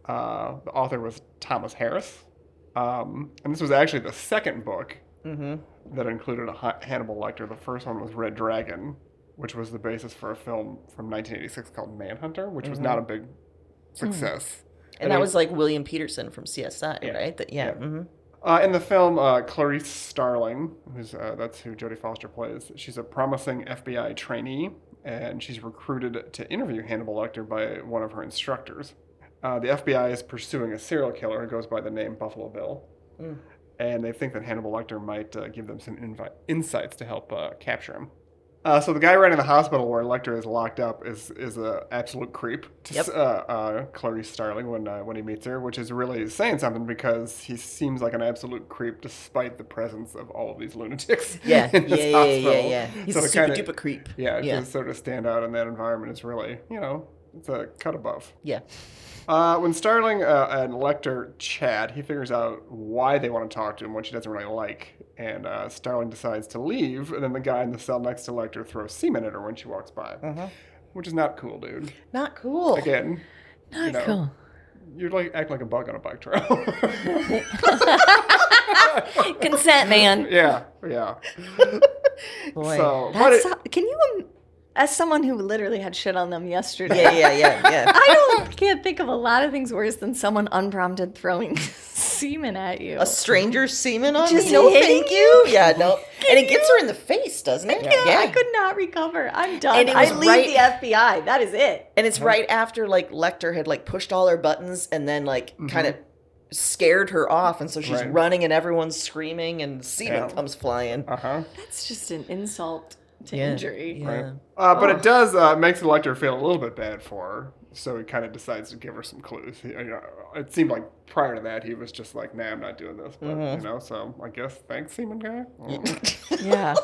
B: The author was Thomas Harris. And this was actually the second book that included a Hannibal Lecter. The first one was Red Dragon, which was the basis for a film from 1986 called Manhunter, which was not a big success.
A: And that was William Peterson from CSI, right?
B: In the film, Clarice Starling, that's who Jodie Foster plays, she's a promising FBI trainee, and she's recruited to interview Hannibal Lecter by one of her instructors. The FBI is pursuing a serial killer who goes by the name Buffalo Bill. And they think that Hannibal Lecter might give them some insights to help capture him. So the guy running the hospital where Lecter is locked up is an absolute creep to Clarice Starling when he meets her, which is really saying something because he seems like an absolute creep despite the presence of all of these lunatics.
A: Yeah,
B: in this hospital.
A: yeah. He's
B: So
A: a
B: to
A: super
B: kinda-
A: duper creep.
B: Yeah, to sort of stand out in that environment is really, it's a cut above.
A: Yeah.
B: When Starling and Lecter chat, he figures out why they want to talk to him, which he doesn't really like. And Starling decides to leave, and then the guy in the cell next to Lecter throws semen at her when she walks by. Which is not cool, dude.
A: Not cool.
B: Again,
C: Not cool.
B: You're like act like a bug on a bike trail.
C: Consent, man.
B: yeah.
A: Boy.
B: So,
C: Can you, as someone who literally had shit on them yesterday,
A: Yeah.
C: can't think of a lot of things worse than someone unprompted throwing semen at you.
A: A stranger's semen on
C: Just
A: me? No,
C: hitting
A: thank you. Yeah, no. And it gets her in the face, doesn't it?
C: Yeah, I could not recover. I'm done.
A: And it
C: I
A: was
C: leave
A: right-
C: the FBI. That is it.
A: And it's right after like Lecter had like pushed all her buttons and then like kind of scared her off, and so she's running and everyone's screaming and semen comes flying.
C: That's just an insult to injury.
A: Yeah.
B: But it does makes Lecter feel a little bit bad for her, so he kind of decides to give her some clues. It seemed like prior to that he was just like, "Nah, I'm not doing this." But so I guess thanks, semen guy.
C: Yeah.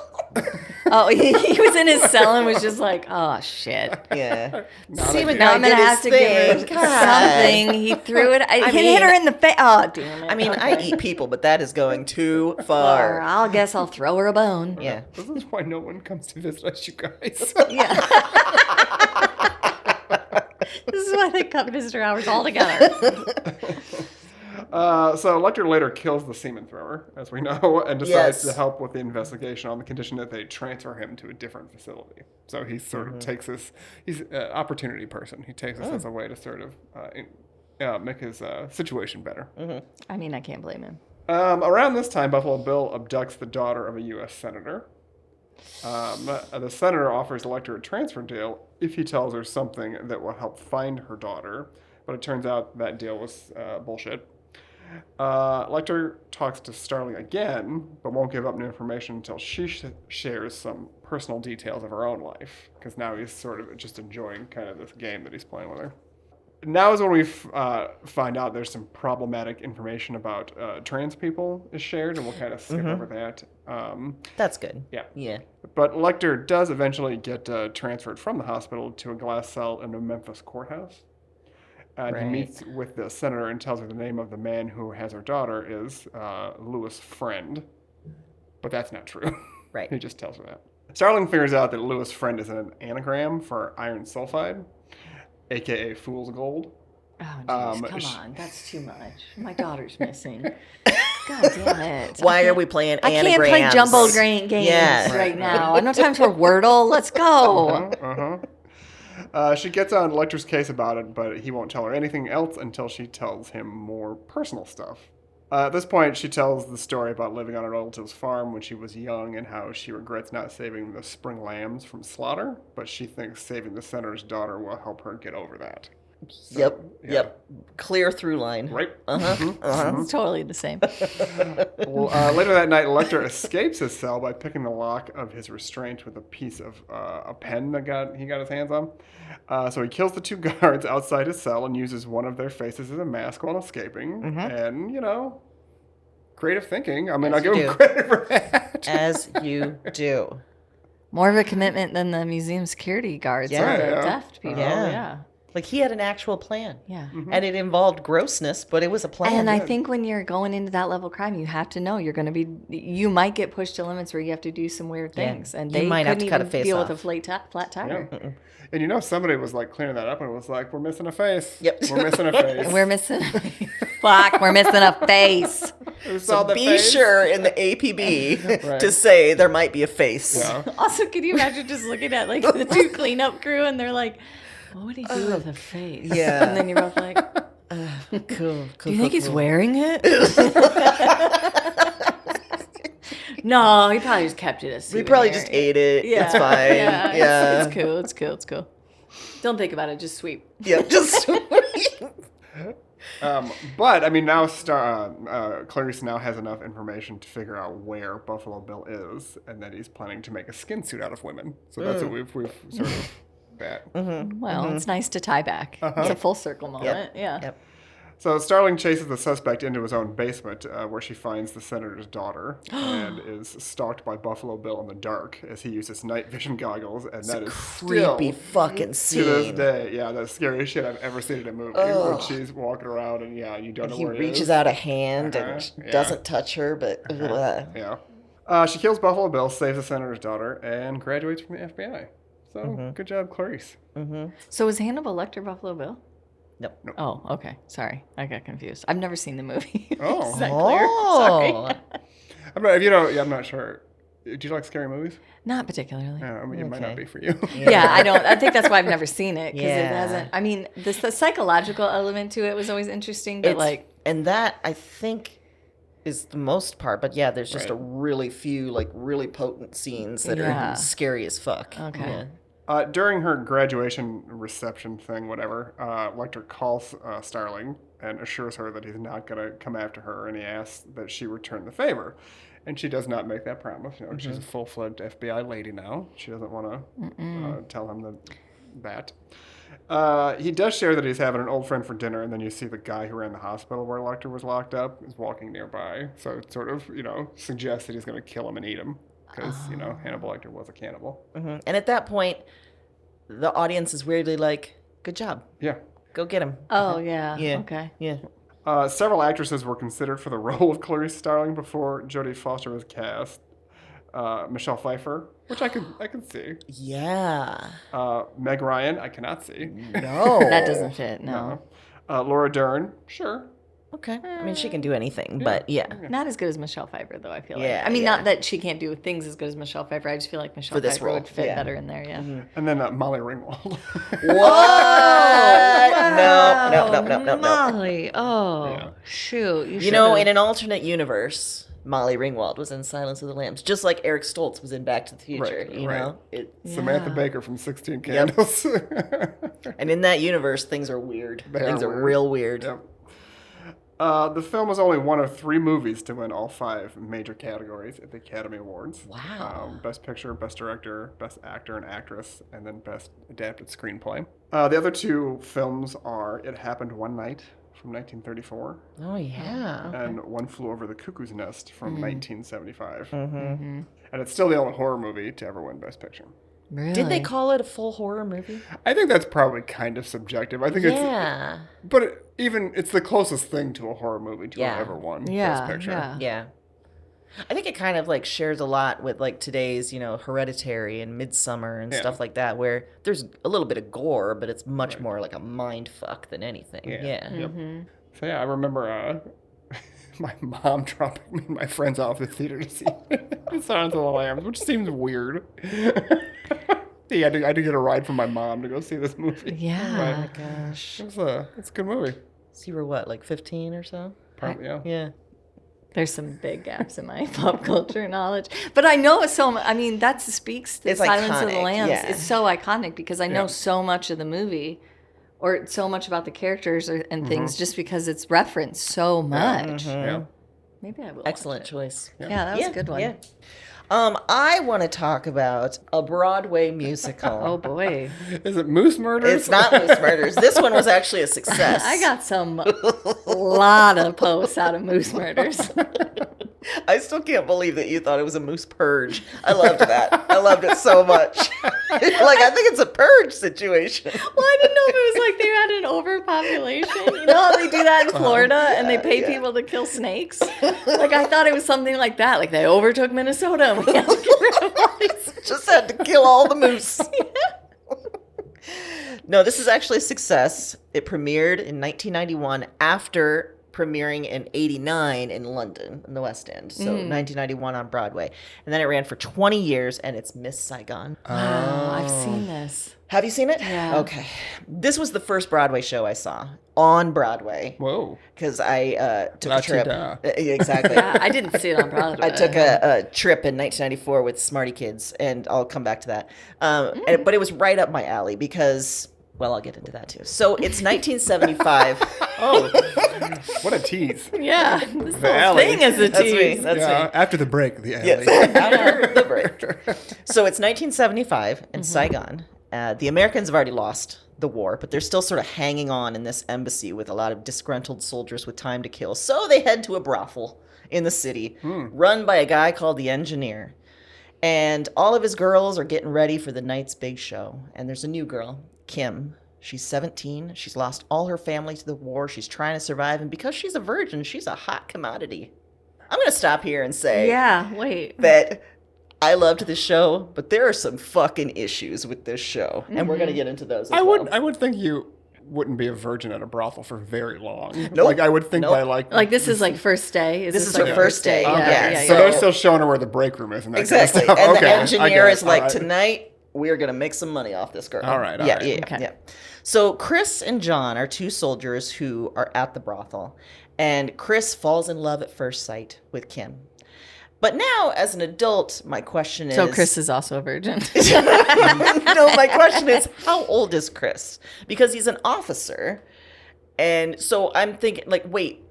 C: Oh, he was in his cell and was just like, "Oh shit."
A: Yeah.
B: Semen
C: Now I'm gonna have to give
A: God.
C: something. He threw it. He hit her in the face. Oh, damn it.
A: I mean, I eat people, but that is going too
C: Or
A: far.
C: I'll guess I'll throw her a bone.
A: Yeah.
B: This is why no one comes to visit us, you guys.
C: Yeah. This is why they cut Mr. Hours all together.
B: So Lecter later kills the semen thrower, as we know, and decides
A: Yes.
B: to help with the investigation on the condition that they transfer him to a different facility. So he sort of takes this, he's an opportunity person. He takes this as a way to sort of make his situation better.
C: I mean, I can't blame him.
B: Around this time, Buffalo Bill abducts the daughter of a U.S. senator. The senator offers Lecter a transfer deal if he tells her something that will help find her daughter, but it turns out that deal was bullshit. Lecter talks to Starling again, but won't give up new information until she shares some personal details of her own life, because now he's sort of just enjoying kind of this game that he's playing with her. Now is when we find out there's some problematic information about trans people is shared, and we'll kind of skip over that.
A: That's good.
B: Yeah.
A: Yeah.
B: But Lecter does eventually get transferred from the hospital to a glass cell in the Memphis courthouse. And he meets with the senator and tells her the name of the man who has her daughter is Louis Friend. But that's not true.
A: Right.
B: He just tells her that. Starling figures out that Louis Friend is an anagram for iron sulfide, a.k.a. fool's gold.
C: Oh, jeez, come on. That's too much. My daughter's missing. God damn it.
A: Why are we playing
C: I
A: anagrams?
C: can't play jumbo games right now. I have no time for Wordle. Let's go.
B: She gets on Lecter's case about it, but he won't tell her anything else until she tells him more personal stuff. At this point, she tells the story about living on her relative's farm when she was young and how she regrets not saving the spring lambs from slaughter, but she thinks saving the senator's daughter will help her get over that. So,
A: Yep. Clear through line.
B: Right?
C: It's totally the same.
B: Well, later that night, Lecter escapes his cell by picking the lock of his restraint with a piece of a pen that he got his hands on. So he kills the two guards outside his cell and uses one of their faces as a mask while escaping. And, creative thinking. I mean, I'll give him credit for that.
A: As you do.
C: More of a commitment than the museum security guards or the deaf people. Yeah.
A: Like he had an actual plan.
C: Yeah.
A: And it involved grossness, but it was a plan.
C: And I think when you're going into that level of crime, you have to know you might get pushed to limits where you have to do some weird things. And
A: You
C: they
A: might have
C: couldn't
A: to cut a
C: even
A: face
C: deal
A: off.
C: with a flat tire.
B: Yeah. And somebody was like cleaning that up and it was like, we're missing a face.
A: Yep.
B: We're missing a face.
C: We're missing we're missing a face.
B: We saw the
A: be
B: face.
A: sure in the APB
B: Right.
A: to say there might be a face.
B: Yeah.
C: Also, can you imagine just looking at like the two cleanup crew and they're like, what would he do with a face?
A: Yeah.
C: And then you're both like,
A: Cool.
C: do you think he's wearing it? No, he probably just kept it as
A: We probably just ate it.
C: Yeah.
A: It's fine.
C: Yeah.
A: Yeah.
C: It's cool. Don't think about it. Just sweep.
A: Yeah, just
B: But I mean, now Clarice now has enough information to figure out where Buffalo Bill is, and that he's planning to make a skin suit out of women. So that's what we've sort of bet.
C: Well, it's nice to tie back. It's a full circle moment. Yeah.
A: Yep.
B: So Starling chases the suspect into his own basement, where she finds the senator's daughter and is stalked by Buffalo Bill in the dark as he uses night vision goggles, and that is
A: Creepy
B: still,
A: fucking scene.
B: to this day, the scariest shit I've ever seen in a movie. When she's walking around and you don't know
A: He
B: where
A: reaches out a hand and
B: Yeah.
A: doesn't touch her, but
B: Yeah. She kills Buffalo Bill, saves the senator's daughter, and graduates from the FBI. So good job, Clarice.
C: So was Hannibal Lecter Buffalo Bill?
A: no.
C: Oh, okay. Sorry. I got confused. I've never seen the movie.
B: Oh.
C: Is that clear? Sorry.
B: I'm not sure. Do you like scary movies?
C: Not particularly.
B: I mean, it might not
A: Okay.
B: be for you.
C: Yeah, I don't. I think that's why I've never seen it because it
A: Yeah.
C: hasn't. I mean, the psychological element to it was always interesting, but
A: And that, I think, is the most part. But yeah, there's just
B: Right.
A: a really few, like, really potent scenes that
C: Yeah.
A: are scary as fuck.
C: Okay.
A: Yeah.
B: During her graduation reception thing, whatever, Lecter calls Starling and assures her that he's not going to come after her, and he asks that she return the favor. And she does not make that promise. She's a full-fledged FBI lady now. She doesn't want to tell him that. He does share that he's having an old friend for dinner, and then you see the guy who ran the hospital where Lecter was locked up is walking nearby. So it sort of, suggests that he's going to kill him and eat him. Because, Hannibal Lecter was a cannibal.
A: And at that point, the audience is weirdly like, good job.
B: Yeah.
A: Go get him.
C: oh yeah,
A: Yeah.
C: okay.
A: Yeah.
B: Several actresses were considered for the role of Clarice Starling before Jodie Foster was cast. Michelle Pfeiffer, which I could see.
A: Yeah.
B: Meg Ryan, I cannot see.
A: No.
C: That doesn't fit. No.
B: Laura Dern, sure.
A: Okay. I mean, she can do anything, but yeah.
C: Not as good as Michelle Pfeiffer, though. I feel like.
A: Yeah,
C: I mean,
A: yeah.
C: not that she can't do things as good as Michelle Pfeiffer. I just feel like Michelle
A: For this
C: Pfeiffer
A: role,
C: would fit
A: yeah.
C: better in there. Yeah.
B: And then Molly Ringwald.
A: What? No.
C: Molly. Oh,
B: Yeah.
C: shoot.
A: You know, in an alternate universe, Molly Ringwald was in Silence of the Lambs, just like Eric Stoltz was in Back to the Future.
B: Right,
A: you
B: right.
A: know,
B: Samantha
C: Yeah.
B: Baker from 16 Candles.
A: and in that universe, things are weird.
B: They
A: Things
B: are
A: are
B: weird.
A: real weird.
B: Yep. The film was only one of 3 movies to win all 5 major categories at the Academy Awards.
A: Wow.
B: Best Picture, Best Director, Best Actor and Actress, and then Best Adapted Screenplay. The other 2 films are It Happened One Night from 1934
A: Oh yeah.
B: and One Flew Over the Cuckoo's Nest from 1975.
A: Mm-hmm.
B: And it's still the only horror movie to ever win Best Picture.
C: Really?
A: Did they call it a full horror movie?
B: I think that's probably kind of subjective. I think
A: Yeah.
B: it's the closest thing to a horror movie to have ever won
C: Yeah,
B: Best Picture.
C: yeah.
A: Yeah. I think it kind of like shares a lot with like today's, Hereditary and Midsummer and stuff like that, where there's a little bit of gore, but it's much more like a mind fuck than anything. Yeah.
B: Yep. So yeah, I remember my mom dropping me and my friends off the theater to see Silence of the Lambs, which seems weird. Yeah, I had to get a ride from my mom to go see this movie.
C: Yeah.
A: Oh gosh.
B: It's a good movie.
A: So you were what, like 15 or so?
B: Probably, yeah.
A: Yeah.
C: There's some big gaps in my pop culture knowledge, but I know so. I mean, that speaks to
A: It's
C: Silence of the
A: iconic,
C: Lambs.
A: yeah.
C: It's so iconic because I know
B: Yeah.
C: so much of the movie, or so much about the characters and things, just because it's referenced so much.
B: Yeah.
C: Maybe I will.
A: Excellent
C: watch it.
A: choice.
C: Yeah, that was a good one.
A: Yeah. I want to talk about a Broadway musical.
C: Oh boy,
B: Is it Moose Murders?
A: It's not Moose Murders. This one was actually a success.
C: I got some lot of posts out of Moose Murders.
A: I still can't believe that you thought it was a moose purge. I loved that. I loved it so much. I think it's a purge situation.
C: Well, I didn't know if it was like they had an overpopulation. You know how they do that in Florida and they pay people to kill snakes? Like, I thought it was something like that. Like, they overtook Minnesota and we had to get rid of all these.
A: Just had to kill all the moose. No, this is actually a success. It premiered in 1991 after premiering in 89 in London in the West End. So 1991 on Broadway. And then it ran for 20 years, and it's Miss Saigon.
C: Wow, I've seen this.
A: Have you seen it?
C: Yeah.
A: Okay. This was the first Broadway show I saw on Broadway
B: Whoa.
A: because I took a
B: La
A: trip.
B: Chida.
A: Exactly.
C: Yeah, I didn't see it on Broadway.
A: I took a trip in 1994 with Smarty Kids, and I'll come back to that. But it was right up my alley because, well, I'll get into that too. So it's 1975.
B: Oh, what a tease.
C: Yeah, this whole
B: alley.
C: thing is a
A: That's me.
C: tease.
A: That's
B: Yeah,
A: me.
B: after the break, the alley.
A: Yes, after the break. So it's 1975 in Saigon. The Americans have already lost the war, but they're still sort of hanging on in this embassy with a lot of disgruntled soldiers with time to kill. So they head to a brothel in the city, run by a guy called the Engineer. And all of his girls are getting ready for the night's big show. And there's a new girl, Kim. She's 17. She's lost all her family to the war. She's trying to survive. And because she's a virgin, she's a hot commodity. I'm going to stop here and say
C: Yeah, wait.
A: that I loved this show, but there are some fucking issues with this show. And we're going to get into those as
B: I
A: well.
B: would think you wouldn't be a virgin at a brothel for very long.
A: Nope.
B: Like I would think
A: Nope.
B: by like
C: This is like first day.
A: This is
C: like
A: her first day.
C: Yeah,
A: Okay.
C: yeah,
B: So
C: yeah.
B: they're still showing her where the break room is and that
A: Exactly.
B: kind of stuff.
A: And
B: Okay,
A: the
B: I
A: engineer
B: get
A: is
B: it.
A: like,
B: All right.
A: tonight we're going to make some money off this girl.
B: All right, all
A: yeah,
B: right.
A: yeah,
C: Okay.
A: yeah. So Chris and John are two soldiers who are at the brothel. And Chris falls in love at first sight with Kim. But now, as an adult, my question is...
C: So Chris is also a virgin.
A: No, my question is, how old is Chris? Because he's an officer. And so I'm thinking, like, wait,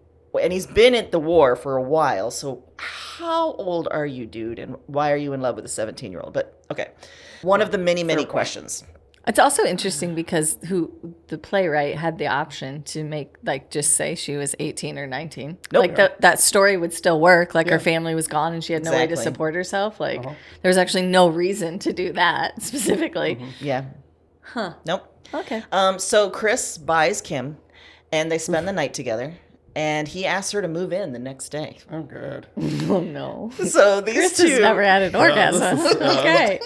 A: and he's been at the war for a while. So how old are you, dude? And why are you in love with a 17-year-old? But, okay. One of the many, many questions.
C: It's also interesting because the playwright had the option to make, like, just say she was 18 or 19.
A: Nope.
C: Like, that story would still work. Like, her family was gone and she had no way to
A: Exactly.
C: support herself. Like, there's actually no reason to do that specifically.
A: Yeah.
C: Huh.
A: Nope.
C: Okay.
A: So Chris buys Kim, and they spend the night together. And he asks her to move in the next day.
B: Oh, good.
C: Oh, no.
A: So these
C: Chris
A: two...
C: has never had an orgasm. Okay.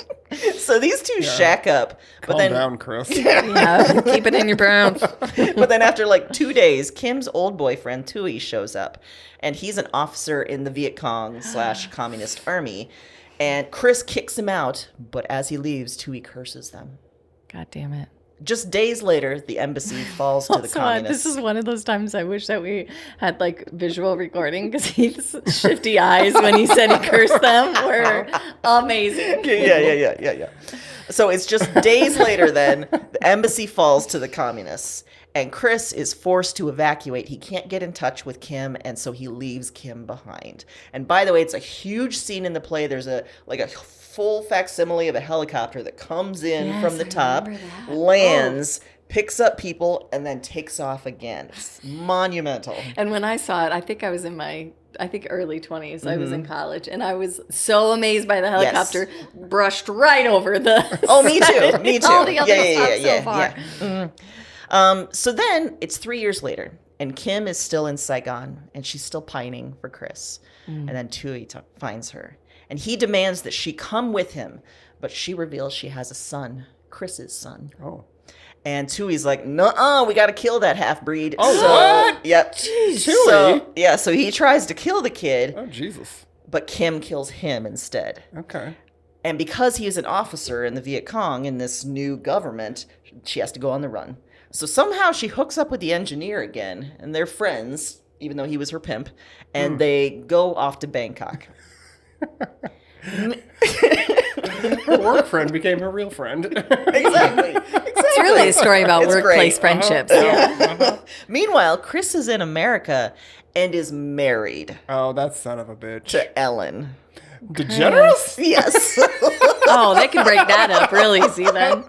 A: So these two shack up. But
B: Calm
A: then...
B: down, Chris.
C: Yeah, keep it in your pants.
A: But then after like 2 days, Kim's old boyfriend, Tui, shows up. And he's an officer in the Viet Cong / Communist Army. And Chris kicks him out. But as he leaves, Tui curses them.
C: God damn it.
A: Just days later, the embassy falls to the
C: Also,
A: communists.
C: this is one of those times I wish that we had like visual recording because his shifty eyes when he said he cursed them were amazing.
A: Yeah. So it's just days later then, the embassy falls to the communists. And Chris is forced to evacuate. He can't get in touch with Kim, and so he leaves Kim behind. And by the way, it's a huge scene in the play. There's a full facsimile of a helicopter that comes in
C: Yes,
A: from the
C: I
A: top,
C: remember that.
A: lands, picks up people, and then takes off again. It's monumental.
C: And when I saw it, I think I was in my early 20s. I was in college, and I was so amazed by the helicopter brushed right over the.
A: Oh, me too. Me too.
C: All the other
A: Yeah.
C: stuff so far.
A: So then it's 3 years later, and Kim is still in Saigon, and she's still pining for Chris. And then Tui finds her, and he demands that she come with him, but she reveals she has a son, Chris's son.
B: Oh.
A: And Tui's like, nuh-uh, we got to kill that half-breed.
B: Oh,
A: so,
B: what?
A: Yep.
B: Tui?
A: So he tries to kill the kid,
B: Oh, Jesus.
A: but Kim kills him instead.
B: Okay.
A: And because he is an officer in the Viet Cong in this new government, she has to go on the run. So somehow she hooks up with the engineer again, and they're friends, even though he was her pimp, and they go off to Bangkok.
B: Her work friend became her real friend.
A: Exactly.
C: It's really a story about
A: It's
C: workplace
A: great.
C: friendships.
A: Meanwhile, Chris is in America and is married
B: Oh, that son of a bitch.
A: to Ellen.
B: Degenerous?
A: Yes.
C: Oh, they can break that up real easy then.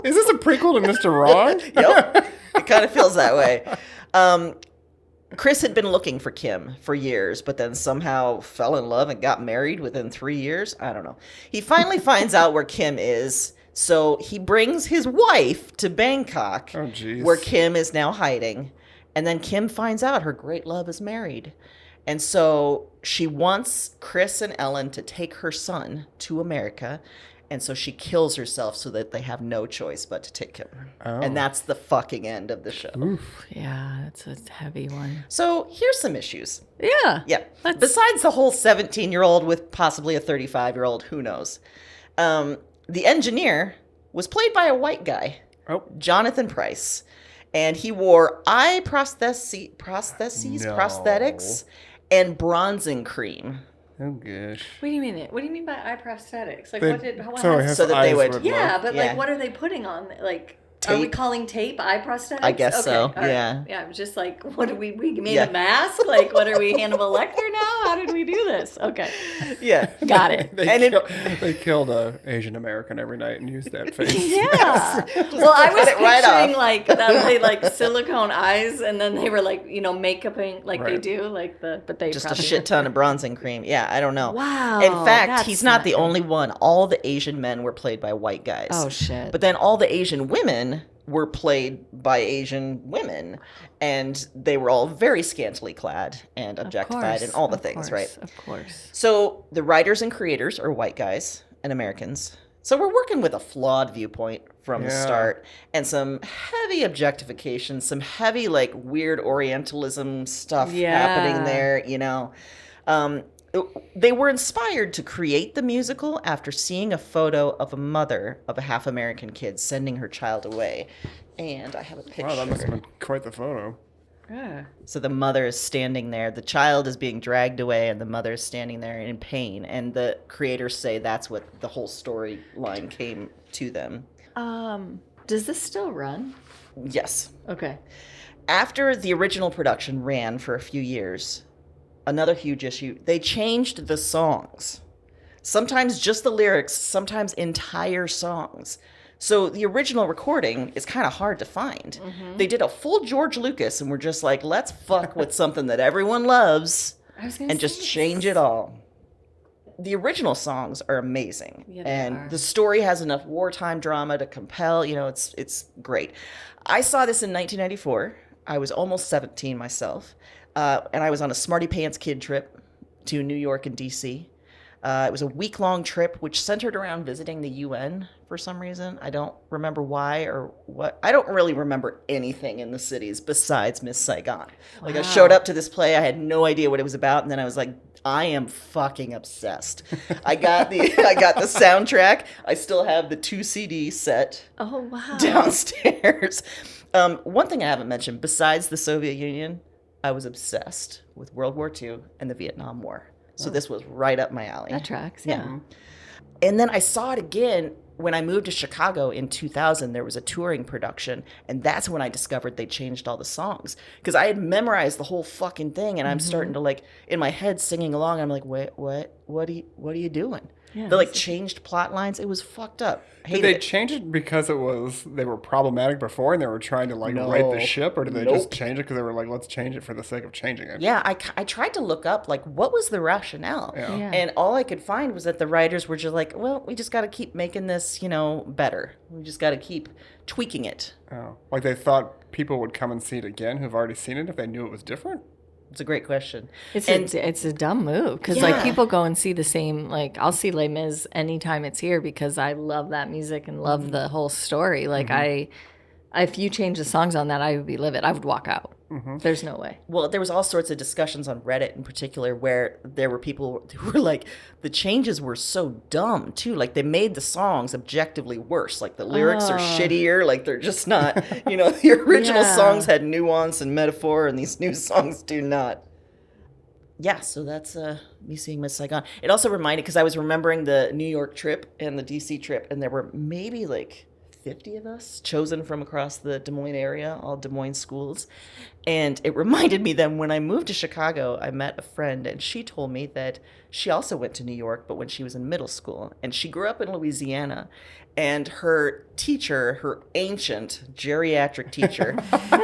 B: Is this a prequel to Mr. Wrong?
A: Yep. It kind of feels that way. Chris had been looking for Kim for years, but then somehow fell in love and got married within 3 years. I don't know. He finally finds out where Kim is, so he brings his wife to Bangkok,
B: Oh, jeez.
A: where Kim is now hiding. And then Kim finds out her great love is married. And so she wants Chris and Ellen to take her son to America. And so she kills herself so that they have no choice but to take him.
B: Oh.
A: And that's the fucking end of the show.
C: Yeah, that's a heavy one.
A: So here's some issues.
C: Yeah.
A: Yeah. Besides the whole 17-year-old with possibly a 35-year-old, who knows? The engineer was played by a white guy,
B: Oh.
A: Jonathan Pryce. And he wore eye prostheses,
B: No.
A: prosthetics, and bronzing cream.
B: Oh, gosh.
C: What do you mean? What do you mean by eye prosthetics? Like,
B: They-
C: what
B: so
C: has-
B: his
A: So that they
B: eyes
A: would-
B: look-
C: Yeah, but
A: Yeah.
C: like, what are they putting on? Like, Are we calling tape eye prosthetics?
A: I guess so,
C: all right.
A: yeah.
C: Yeah, it was just like, what did we made a mask? Like, what are we, Hannibal Lecter now? How did we do this? Okay.
A: Yeah.
C: Got it.
B: They killed a Asian American every night and used that face.
C: Yeah. Well, I was
A: it right
C: picturing
A: off.
C: like that they like silicone eyes, and then they were like, makeuping like they
B: Right.
C: do, like but they
A: Just a
C: probably
A: shit ton of bronzing cream. Yeah, I don't know.
C: Wow,
A: In fact,
C: that's
A: he's not the
C: good.
A: only one. All the Asian men were played by white guys.
C: Oh shit.
A: But then all the Asian women were played by Asian women, and they were all very scantily clad and objectified and all the things, right?
C: Of course.
A: So the writers and creators are white guys and Americans. So we're working with a flawed viewpoint from the start, and some heavy objectification, some heavy like weird Orientalism stuff happening there, They were inspired to create the musical after seeing a photo of a mother of a half American kid sending her child away. And I have a picture.
B: Wow, that must have been quite the photo.
C: Yeah.
A: So the mother is standing there. The child is being dragged away, and the mother is standing there in pain. And the creators say that's what the whole storyline came to them.
C: Does this still run?
A: Yes.
C: Okay.
A: After the original production ran for a few years, another huge issue, they changed the songs. Sometimes just the lyrics, sometimes entire songs. So the original recording is kind of hard to find.
C: Mm-hmm.
A: They did a full George Lucas and were just like, let's fuck with something that everyone loves and just change it all. The original songs are amazing.
C: Yeah, they
A: and
C: are.
A: the story has enough wartime drama to compel, it's great. I saw this in 1994. I was almost 17 myself. And I was on a Smarty Pants kid trip to New York and DC. It was a week-long trip, which centered around visiting the UN for some reason. I don't remember why or what. I don't really remember anything in the cities besides Miss Saigon. Like, I showed up to this play. I had no idea what it was about. And then I was like, I am fucking obsessed. I got the soundtrack. I still have the 2 CD set
C: Oh wow.
A: downstairs. One thing I haven't mentioned, besides the Soviet Union, I was obsessed with World War II and the Vietnam War. So this was right up my alley.
C: That tracks. Yeah.
A: Yeah. And then I saw it again when I moved to Chicago in 2000. There was a touring production, and that's when I discovered they changed all the songs. Because I had memorized the whole fucking thing, and I'm starting to, like, in my head singing along. I'm like, wait, what are you doing?
C: Yeah,
A: They, like, changed plot lines. It was fucked up.
B: Did
A: Hated
B: they
A: it.
B: change it because they were problematic before and they were trying to like right the ship, or did they just change it because they were like, let's change it for the sake of changing it?
A: Yeah, I tried to look up, like, what was the rationale?
B: Yeah.
C: Yeah.
A: And all I could find was that the writers were just like, well, we just got to keep making this, better. We just got to keep tweaking it.
B: Oh. Like they thought people would come and see it again who've already seen it if they knew it was different?
A: It's a great question.
C: It's a dumb move because like people go and see the same, like I'll see Les Mis anytime it's here because I love that music and love the whole story. Like if you change the songs on that, I would be livid. I would walk out. There's no way.
A: Well, there was all sorts of discussions on Reddit in particular where there were people who were like, the changes were so dumb too. Like they made the songs objectively worse. Like the lyrics are shittier. Like they're just not, the original songs had nuance and metaphor and these new songs do not. Yeah, so that's me seeing Miss Saigon. It also reminded, because I was remembering the New York trip and the DC trip, and there were maybe like 50 of us chosen from across the Des Moines area, all Des Moines schools. And it reminded me that when I moved to Chicago, I met a friend, and she told me that she also went to New York, but when she was in middle school. And she grew up in Louisiana. And her teacher, her ancient geriatric teacher,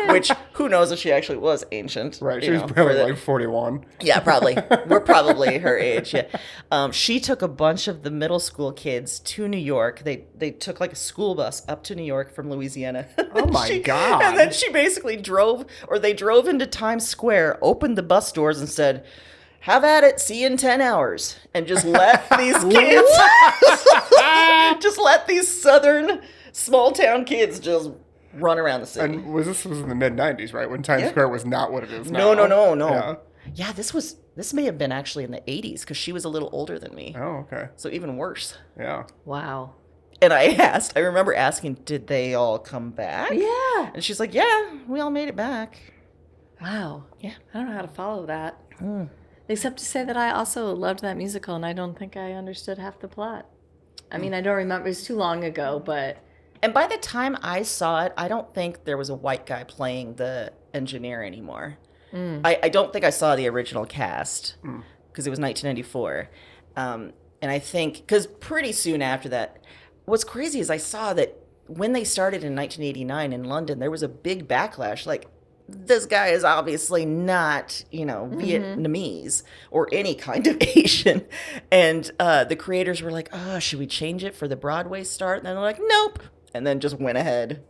A: which who knows if she actually was ancient.
B: Right, she was probably like 41.
A: Yeah, probably. We're probably her age. Yeah, she took a bunch of the middle school kids to New York. They took like a school bus up to New York from Louisiana.
B: Oh my God!
A: And then she basically they drove into Times Square, opened the bus doors, and said, "Have at it. See you in 10 hours," and just let these kids, just let these southern small town kids just run around the city.
B: And this was in the mid-90s, right? When Times Square was not what it is now.
A: No. Yeah, this may have been actually in the 80s because she was a little older than me.
B: Oh, okay.
A: So even worse.
B: Yeah.
C: Wow.
A: And I remember asking, did they all come back?
C: Yeah.
A: And she's like, yeah, we all made it back.
C: Wow.
A: Yeah.
C: I don't know how to follow that. Except to say that I also loved that musical and I don't think I understood half the plot. I mean, I don't remember. It was too long ago, but
A: And by the time I saw it, I don't think there was a white guy playing the engineer anymore. I don't think I saw the original cast because it was 1994. And I think, because pretty soon after that, what's crazy is I saw that when they started in 1989 in London, there was a big backlash. Like, this guy is obviously not, Vietnamese or any kind of Asian. And the creators were like, oh, should we change it for the Broadway start? And then they're like, nope. And then just went ahead.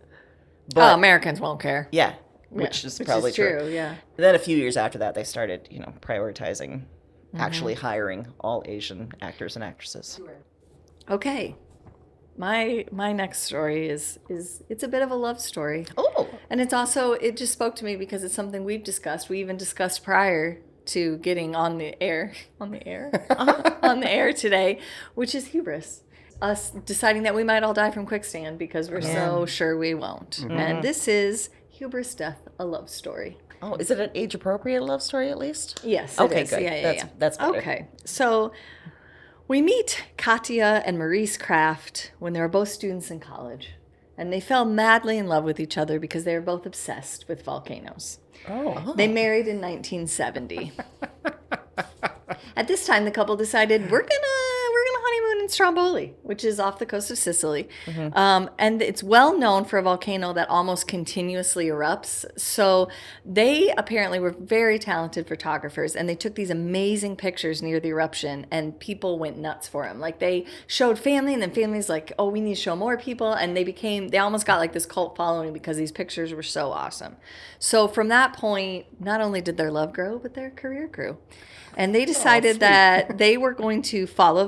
A: But,
C: Americans won't care.
A: Yeah. Which is probably true.
C: Yeah.
A: And then a few years after that, they started, prioritizing actually hiring all Asian actors and actresses.
C: Okay. My next story is it's a bit of a love story.
A: Oh.
C: And it's also, it just spoke to me because it's something we've discussed. We even discussed prior to getting on the air today, which is hubris. Us deciding that we might all die from quicksand because we're so sure we won't. And this is Hubris Death, a love story.
A: Oh, is it an age-appropriate love story at least?
C: Yes,
A: okay,
C: it is.
A: good.
C: Yeah.
A: That's better.
C: Okay, so we meet Katya and Maurice Kraft when they were both students in college. And they fell madly in love with each other because they were both obsessed with volcanoes.
B: Oh.
C: They married in 1970. At this time, the couple decided we're gonna honeymoon in Stromboli, which is off the coast of Sicily. And it's well known for a volcano that almost continuously erupts. So they apparently were very talented photographers, and they took these amazing pictures near the eruption, and people went nuts for them. Like, they showed family, and then family's like, oh, we need to show more people. And they almost got like this cult following because these pictures were so awesome. So from that point, not only did their love grow, but their career grew. And they decided that they were going to follow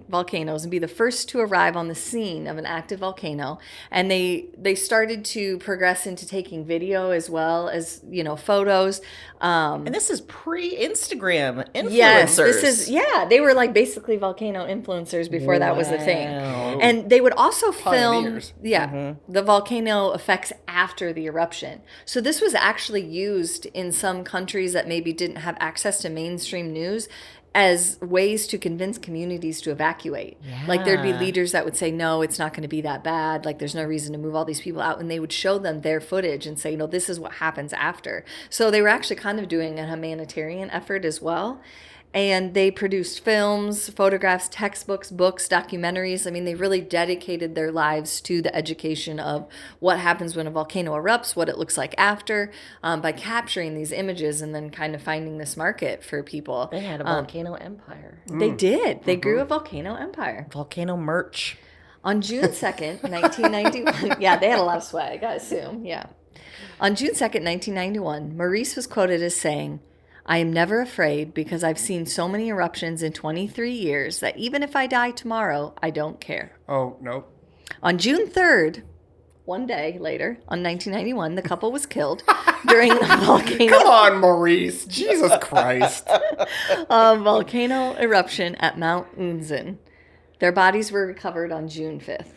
C: volcanoes and be the first to arrive on the scene of an active volcano. And they started to progress into taking video as well as, photos.
A: And this is pre-Instagram influencers.
C: Yes, they were like basically volcano influencers before that was a thing. And they would also film the volcano effects after the eruption. So this was actually used in some countries that maybe didn't have access to mainstream news as ways to convince communities to evacuate.
A: Yeah.
C: Like, there'd be leaders that would say, no, it's not going to be that bad. Like, there's no reason to move all these people out. And they would show them their footage and say, this is what happens after. So they were actually kind of doing a humanitarian effort as well. And they produced films, photographs, textbooks, books, documentaries. I mean, they really dedicated their lives to the education of what happens when a volcano erupts, what it looks like after, by capturing these images and then kind of finding this market for people.
A: They had a volcano empire.
C: They did. They grew a volcano empire.
A: Volcano merch.
C: On June 2nd, 1991. Yeah, they had a lot of swag, I assume. Yeah. On June 2nd, 1991, Maurice was quoted as saying, I am never afraid because I've seen so many eruptions in 23 years that even if I die tomorrow, I don't care.
B: Oh, no.
C: On June 3rd, one day later, on 1991, the couple was killed during a volcano.
B: Come on, Maurice. Jesus Christ.
C: A volcano eruption at Mount Unzen. Their bodies were recovered on June 5th.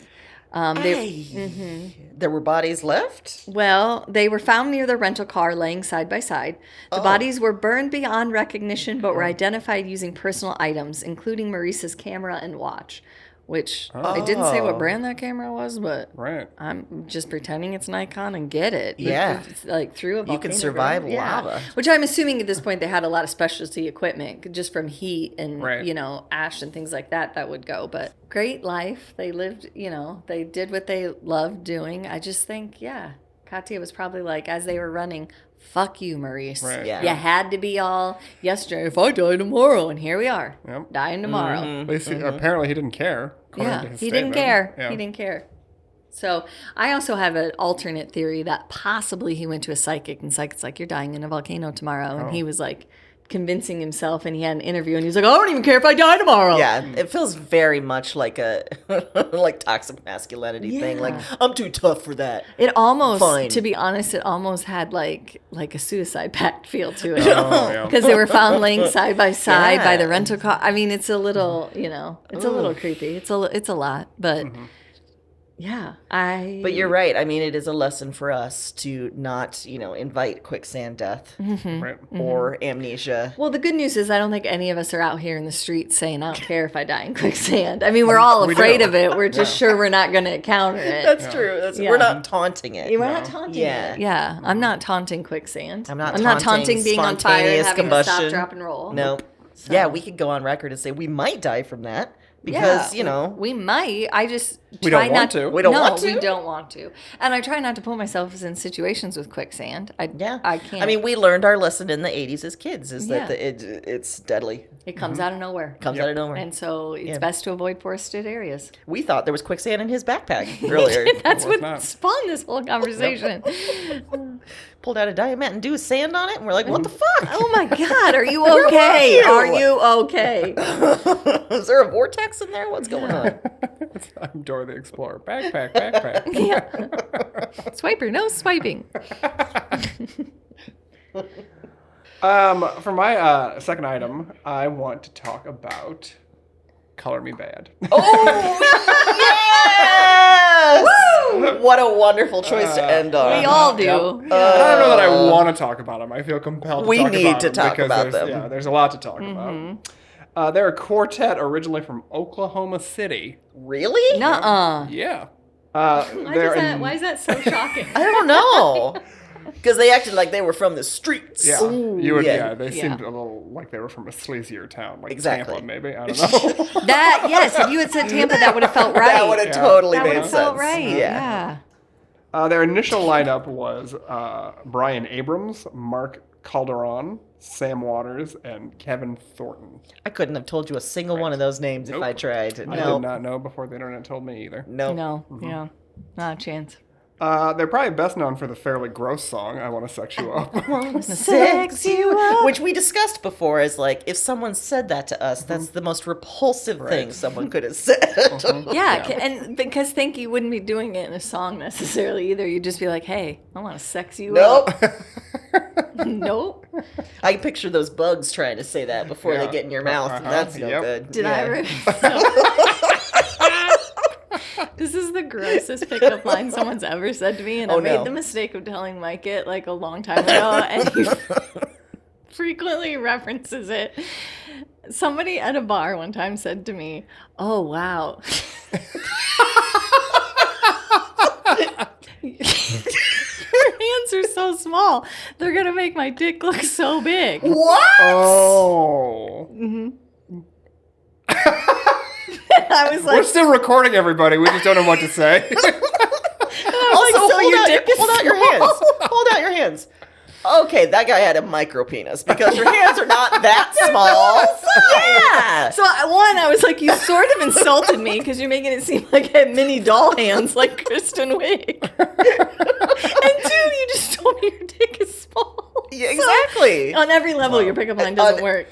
A: There were bodies left?
C: Well, they were found near the rental car laying side by side. The bodies were burned beyond recognition, but were identified using personal items, including Maurice's camera and watch, which I didn't say what brand that camera was, but I'm just pretending it's Nikon and get it.
A: Yeah.
C: Like through a volcano.
A: You can survive lava.
C: Which I'm assuming at this point they had a lot of specialty equipment just from heat and, ash and things like that would go. But great life. They lived, they did what they loved doing. I just think, Katya was probably like, as they were running, fuck you, Maurice.
B: Right.
C: You had to be all, yesterday, if I die tomorrow, and here we are, dying tomorrow.
B: At least apparently he didn't care.
C: He didn't care. Yeah. He didn't care. So I also have an alternate theory that possibly he went to a psychic, and psychic's like, you're dying in a volcano tomorrow. And he was like convincing himself, and he had an interview, and he was like, I don't even care if I die tomorrow.
A: Yeah, it feels very much like a like toxic masculinity thing. Like, I'm too tough for that.
C: It almost, to be honest, it almost had like a suicide pact feel to it. Because they were found laying side by side by the rental car. I mean, it's a little, it's a little creepy. It's a lot, but... Yeah.
A: But you're right. I mean, it is a lesson for us to not, invite quicksand death
B: Right.
A: or amnesia.
C: Well, the good news is I don't think any of us are out here in the streets saying, I don't care if I die in quicksand. I mean, we're all
B: We
C: afraid
B: do.
C: of it. We're just sure we're not going to encounter it.
A: That's true.
C: Yeah.
A: We're not taunting it.
C: We're not taunting
A: Yeah.
C: it. Yeah. I'm not taunting quicksand.
A: I'm not
C: taunting being on fire and
A: spontaneous
C: having
A: combustion.
C: to stop, drop, and roll.
A: No.
C: So-
A: Yeah, we could go on record and say we might die from that
C: Yeah,
A: because,
C: we might. I just
B: We
C: try
B: don't
C: not
B: want to.
A: We don't
C: no,
A: want to?
C: we don't want to. And I try not to put myself in situations with quicksand. I can't.
A: I mean, we learned our lesson in the 80s as kids is that
C: Yeah.
A: it's deadly.
C: it comes out of nowhere.
A: Comes out of nowhere.
C: And so it's
A: Yeah.
C: best to avoid forested areas.
A: We thought there was quicksand in his backpack earlier.
C: That's
B: was
C: what
B: not.
C: spawned this whole conversation.
A: Pulled out a diamond and do sand on it, and we're like, what the fuck?
C: Oh my God, are you okay?
A: you?
C: Are you okay?
A: Is there a vortex in there? What's going on?
B: I'm Dora the Explorer. Backpack.
C: Yeah. Swiper, no swiping.
B: For my second item, I want to talk about Color Me Bad.
A: Oh, yes! What a wonderful choice to end on.
C: We all do.
B: I don't know that I want to talk about them. I feel compelled to
A: We
B: talk
A: need
B: about
A: to
B: them
A: talk
B: because
A: about
B: there's-
A: them.
B: Yeah, there's a lot to talk about. They're a quartet originally from Oklahoma City.
A: Really?
C: Nuh-uh.
B: Yeah.
C: Why is that so shocking?
A: I don't know. Because they acted like they were from the streets.
B: Yeah, you would.
A: yeah.
B: Yeah, they
C: Yeah.
B: seemed a little like they were from a sleazier town, like
A: Exactly.
B: Tampa, maybe. I don't know.
C: That, yes, if you had said Tampa, that would have felt right.
A: That would have
B: Yeah.
A: totally
C: That would
A: made
C: have
A: sense.
C: felt right.
A: Yeah.
C: Yeah.
B: Their initial lineup was Brian Abrams, Mark Calderon, Sam Waters, and Kevin Thornton.
A: I couldn't have told you a single one of those names if
B: Nope.
A: I tried.
B: I
A: No.
B: did not know before the internet told me either.
A: No.
C: No, yeah, not a chance.
B: They're probably best known for the fairly gross song, I Want to Sex You Up.
A: Sex you up. Which we discussed before as like, if someone said that to us, that's the most repulsive thing someone could have said.
C: Yeah, and because think you wouldn't be doing it in a song necessarily either. You'd just be like, hey, I want to sex you
A: Nope.
C: up. Nope.
A: I picture those bugs trying to say that before they
B: Yeah.
A: get in your mouth. And that's no
B: Yep.
A: good.
C: Did
A: Yeah.
C: I ever? This is the grossest pickup line someone's ever said to me, and I
A: Oh,
C: made
A: no.
C: the mistake of telling Mike it like a long time ago, and he frequently references it. Somebody at a bar one time said to me, "Oh wow." Your hands are so small. They're gonna make my dick look so big.
A: What?
B: Oh.
C: I was
B: We're
C: like,
B: still recording, everybody. We just don't know what to say.
A: Also,
C: so
A: hold,
C: your
A: out,
C: dick is
A: hold out your hands. Hold out your hands. Okay, that guy had a micro penis because your hands are not that small. Yeah.
C: so I was like, you sort of insulted me because you're making it seem like I had mini doll hands like Kristen Wiig. And two, you just told me your dick is small.
A: Yeah, exactly.
C: On every level, your pickup line doesn't work.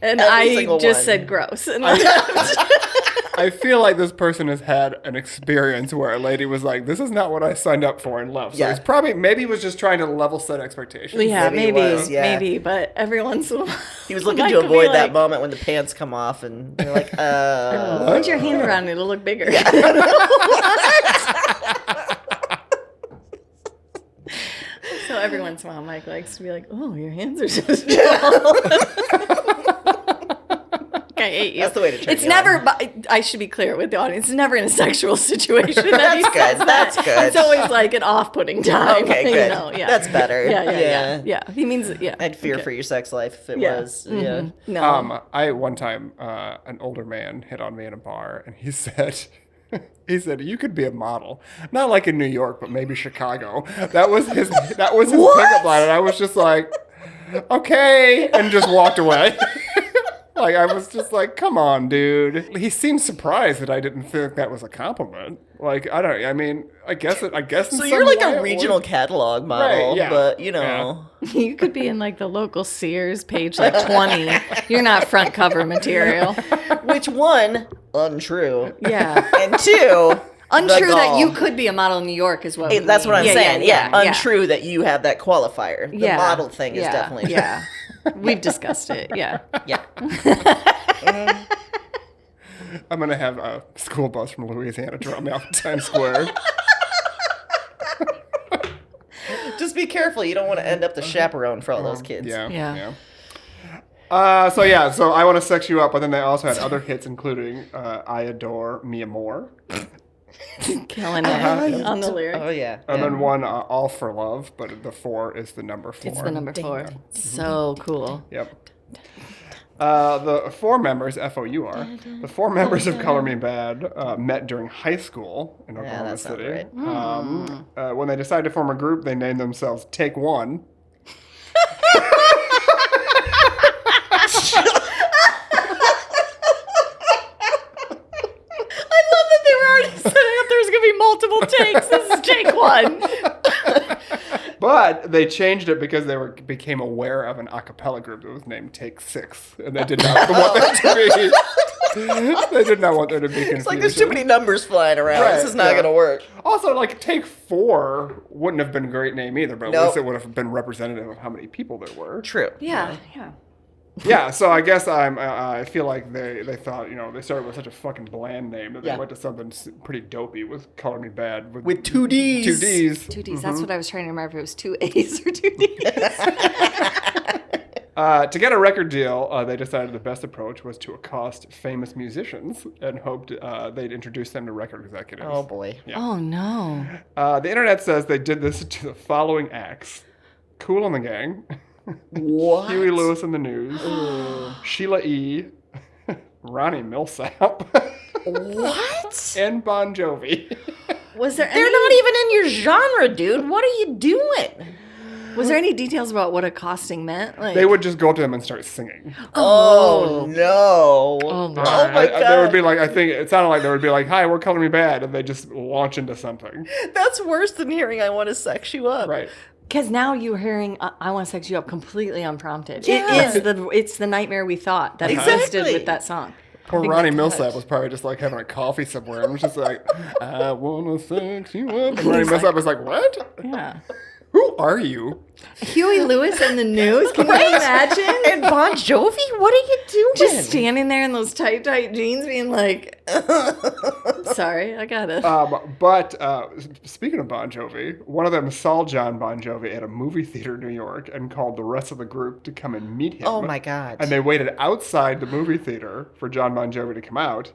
C: And
A: every
C: I
A: single
C: just
A: one.
C: said gross. And
B: I feel like this person has had an experience where a lady was like, "This is not what I signed up for," and left. So
A: Yeah.
B: he's maybe he was just trying to level set expectations.
C: yeah,
A: Maybe he was, yeah.
C: maybe. But every once in a while,
A: He was looking
C: Mike
A: to
C: would be
A: avoid that
C: like,
A: moment when the pants come off, and they're like,
C: Put your hand around it; it'll look bigger. So every once in a while, Mike likes to be like, "Oh, your hands are so small." I hate you.
A: That's the way to turn
C: It's
A: you
C: never.
A: on.
C: But I should be clear with the audience. It's never in a sexual situation. That he
A: That's
C: says
A: good. That's
C: that.
A: good.
C: It's always like an off-putting time.
A: Okay,
C: you
A: good.
C: know, yeah.
A: That's better.
C: Yeah. He means yeah.
A: I'd fear
C: Okay.
A: for your sex life if it
C: Yeah.
A: was. Yeah.
C: No.
B: I one time an older man hit on me in a bar, and he said. He said, "You could be a model, not like in New York, but maybe Chicago." That was his pickup line, and I was just like, "Okay," and just walked away. Like I was just like, "Come on, dude." He seemed surprised that I didn't think that was a compliment. Like I don't. I mean, I guess. In
A: So
B: some
A: you're like
B: way
A: a
B: it
A: regional
B: was.
A: catalog model,
B: Right, yeah.
A: but you know.
C: You could be in like the local Sears page like 20. You're not front cover material.
A: Which one? Untrue.
C: Yeah.
A: And two,
C: Untrue
A: the
C: that
A: gall.
C: you could be a model in New York as well.
A: That's what I'm saying. Yeah,
C: yeah.
A: untrue that you have that qualifier. The
C: Yeah.
A: model thing is definitely true.
C: Yeah. We've discussed it. Yeah.
A: Yeah.
B: I'm going to have a school bus from Louisiana drop me off at Times Square.
A: Just be careful. You don't want to end up the chaperone for all those kids.
C: Yeah.
B: So I Want to Sex You Up, but then they also had other hits, including I Adore Mi Amor.
C: Killing it on the lyrics.
A: Oh, yeah.
B: And then one, All for Love, but the 4 is the number 4.
C: It's the number 4. So cool.
B: Yep. The 4 members, F-O-U-R, the 4 members of Color Me Bad met during high school in Oklahoma
A: that sounds
B: City.
A: right.
B: When they decided to form a group, they named themselves Take One.
C: There's gonna be multiple takes. This is take 1.
B: But they changed it because they became aware of an a cappella group that was named Take 6, and they did not want there to be. They did not want there to be confusion.
A: It's like there's too many numbers flying around.
B: Right,
A: This is not going to work.
B: Also, like Take 4 wouldn't have been a great name either, but at least it would have been representative of how many people there were.
A: True.
C: Yeah.
B: Yeah, so I guess I feel like they thought, they started with such a fucking bland name that they went to something pretty dopey with Color Me Bad.
A: With 2 Ds.
B: 2 Ds.
C: 2 Ds. That's what I was trying to remember if it was 2 A's or 2 Ds.
B: To get a record deal, they decided the best approach was to accost famous musicians and hoped they'd introduce them to record executives.
A: Oh, boy.
B: Yeah.
C: Oh, no.
B: The internet says they did this to the following acts. Kool and the Gang.
A: What?
B: Huey Lewis and the News. Sheila E. Ronnie Millsap.
A: What?
B: And Bon Jovi.
C: Was there
A: They're not even in your genre, dude. What are you doing?
C: Was there any details about what accosting meant? Like,
B: They would just go to them and start singing.
A: Oh, no.
C: Oh, my.
A: Oh, my God.
B: There would be like, I think it sounded like there would be like, hi, we're Color Me Bad. And they just launch into something.
A: That's worse than hearing I Want to Sex You Up.
B: Right.
C: Because now you're hearing I Want to Sex You Up completely unprompted.
A: Yeah.
C: It's the nightmare we thought that
A: Exactly.
C: existed with that song.
B: Poor
C: Big
B: Ronnie
C: touch.
B: Millsap was probably just like having a coffee somewhere and was just like, I wanna sex you up. And Ronnie Millsap was like, what?
C: Yeah.
B: Who are you?
C: Huey Lewis and the News. Can you imagine?
A: And Bon Jovi? What are you doing?
C: Just standing there in those tight jeans being like, sorry, I got it.
B: But speaking of Bon Jovi, one of them saw John Bon Jovi at a movie theater in New York and called the rest of the group to come and meet him.
A: Oh, my God.
B: And they waited outside the movie theater for John Bon Jovi to come out,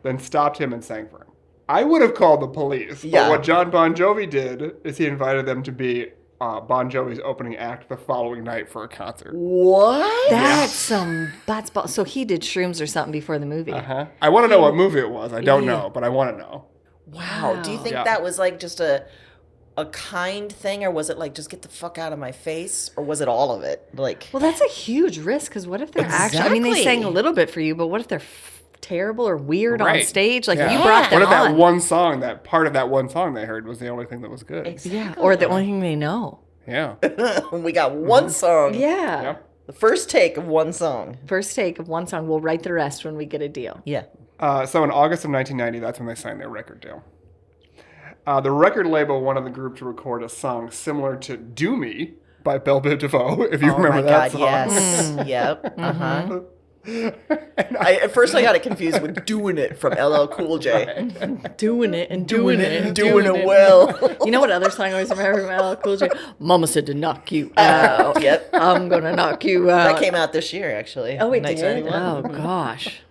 B: then stopped him and sang for him. I would have called the police,
A: Yeah.
B: but what John Bon Jovi did is he invited them to be Bon Jovi's opening act the following night for a concert.
A: What?
C: So he did shrooms or something before the movie.
B: Uh-huh. I want to know what movie it was. I don't know, but I want to know.
A: Wow. Do you think
B: Yeah.
A: that was like just a kind thing, or was it like just get the fuck out of my face, or was it all of it? Like,
C: Well, that's a huge risk because what if they're actually, I mean, they sang a little bit for you, but what if they're terrible or weird on
B: Right.
C: stage? Like
B: Yeah.
C: you brought them
B: What if that
C: on.
B: one song, that part of that one song they heard was the only thing that was good?
C: Yeah, or the only thing they know.
B: Yeah.
A: we got one song.
C: Yeah.
B: Yep.
A: The first take of one song.
C: First take of one song. We'll write the rest when we get a deal.
A: Yeah.
B: So in August of 1990, that's when they signed their record deal. The record label wanted the group to record a song similar to Do Me by Belle Biv DeVoe, if you remember that song.
A: Yes. Yep. Uh-huh. At first I got it confused with Doing It from LL Cool J.
C: Doing it and
A: Doing it well.
C: You know what other song I always remember from LL Cool J? Mama said to knock you out.
A: Yep.
C: I'm gonna knock you out.
A: That came out this year, actually.
C: Oh, it did?
A: 1991.
C: Oh, gosh.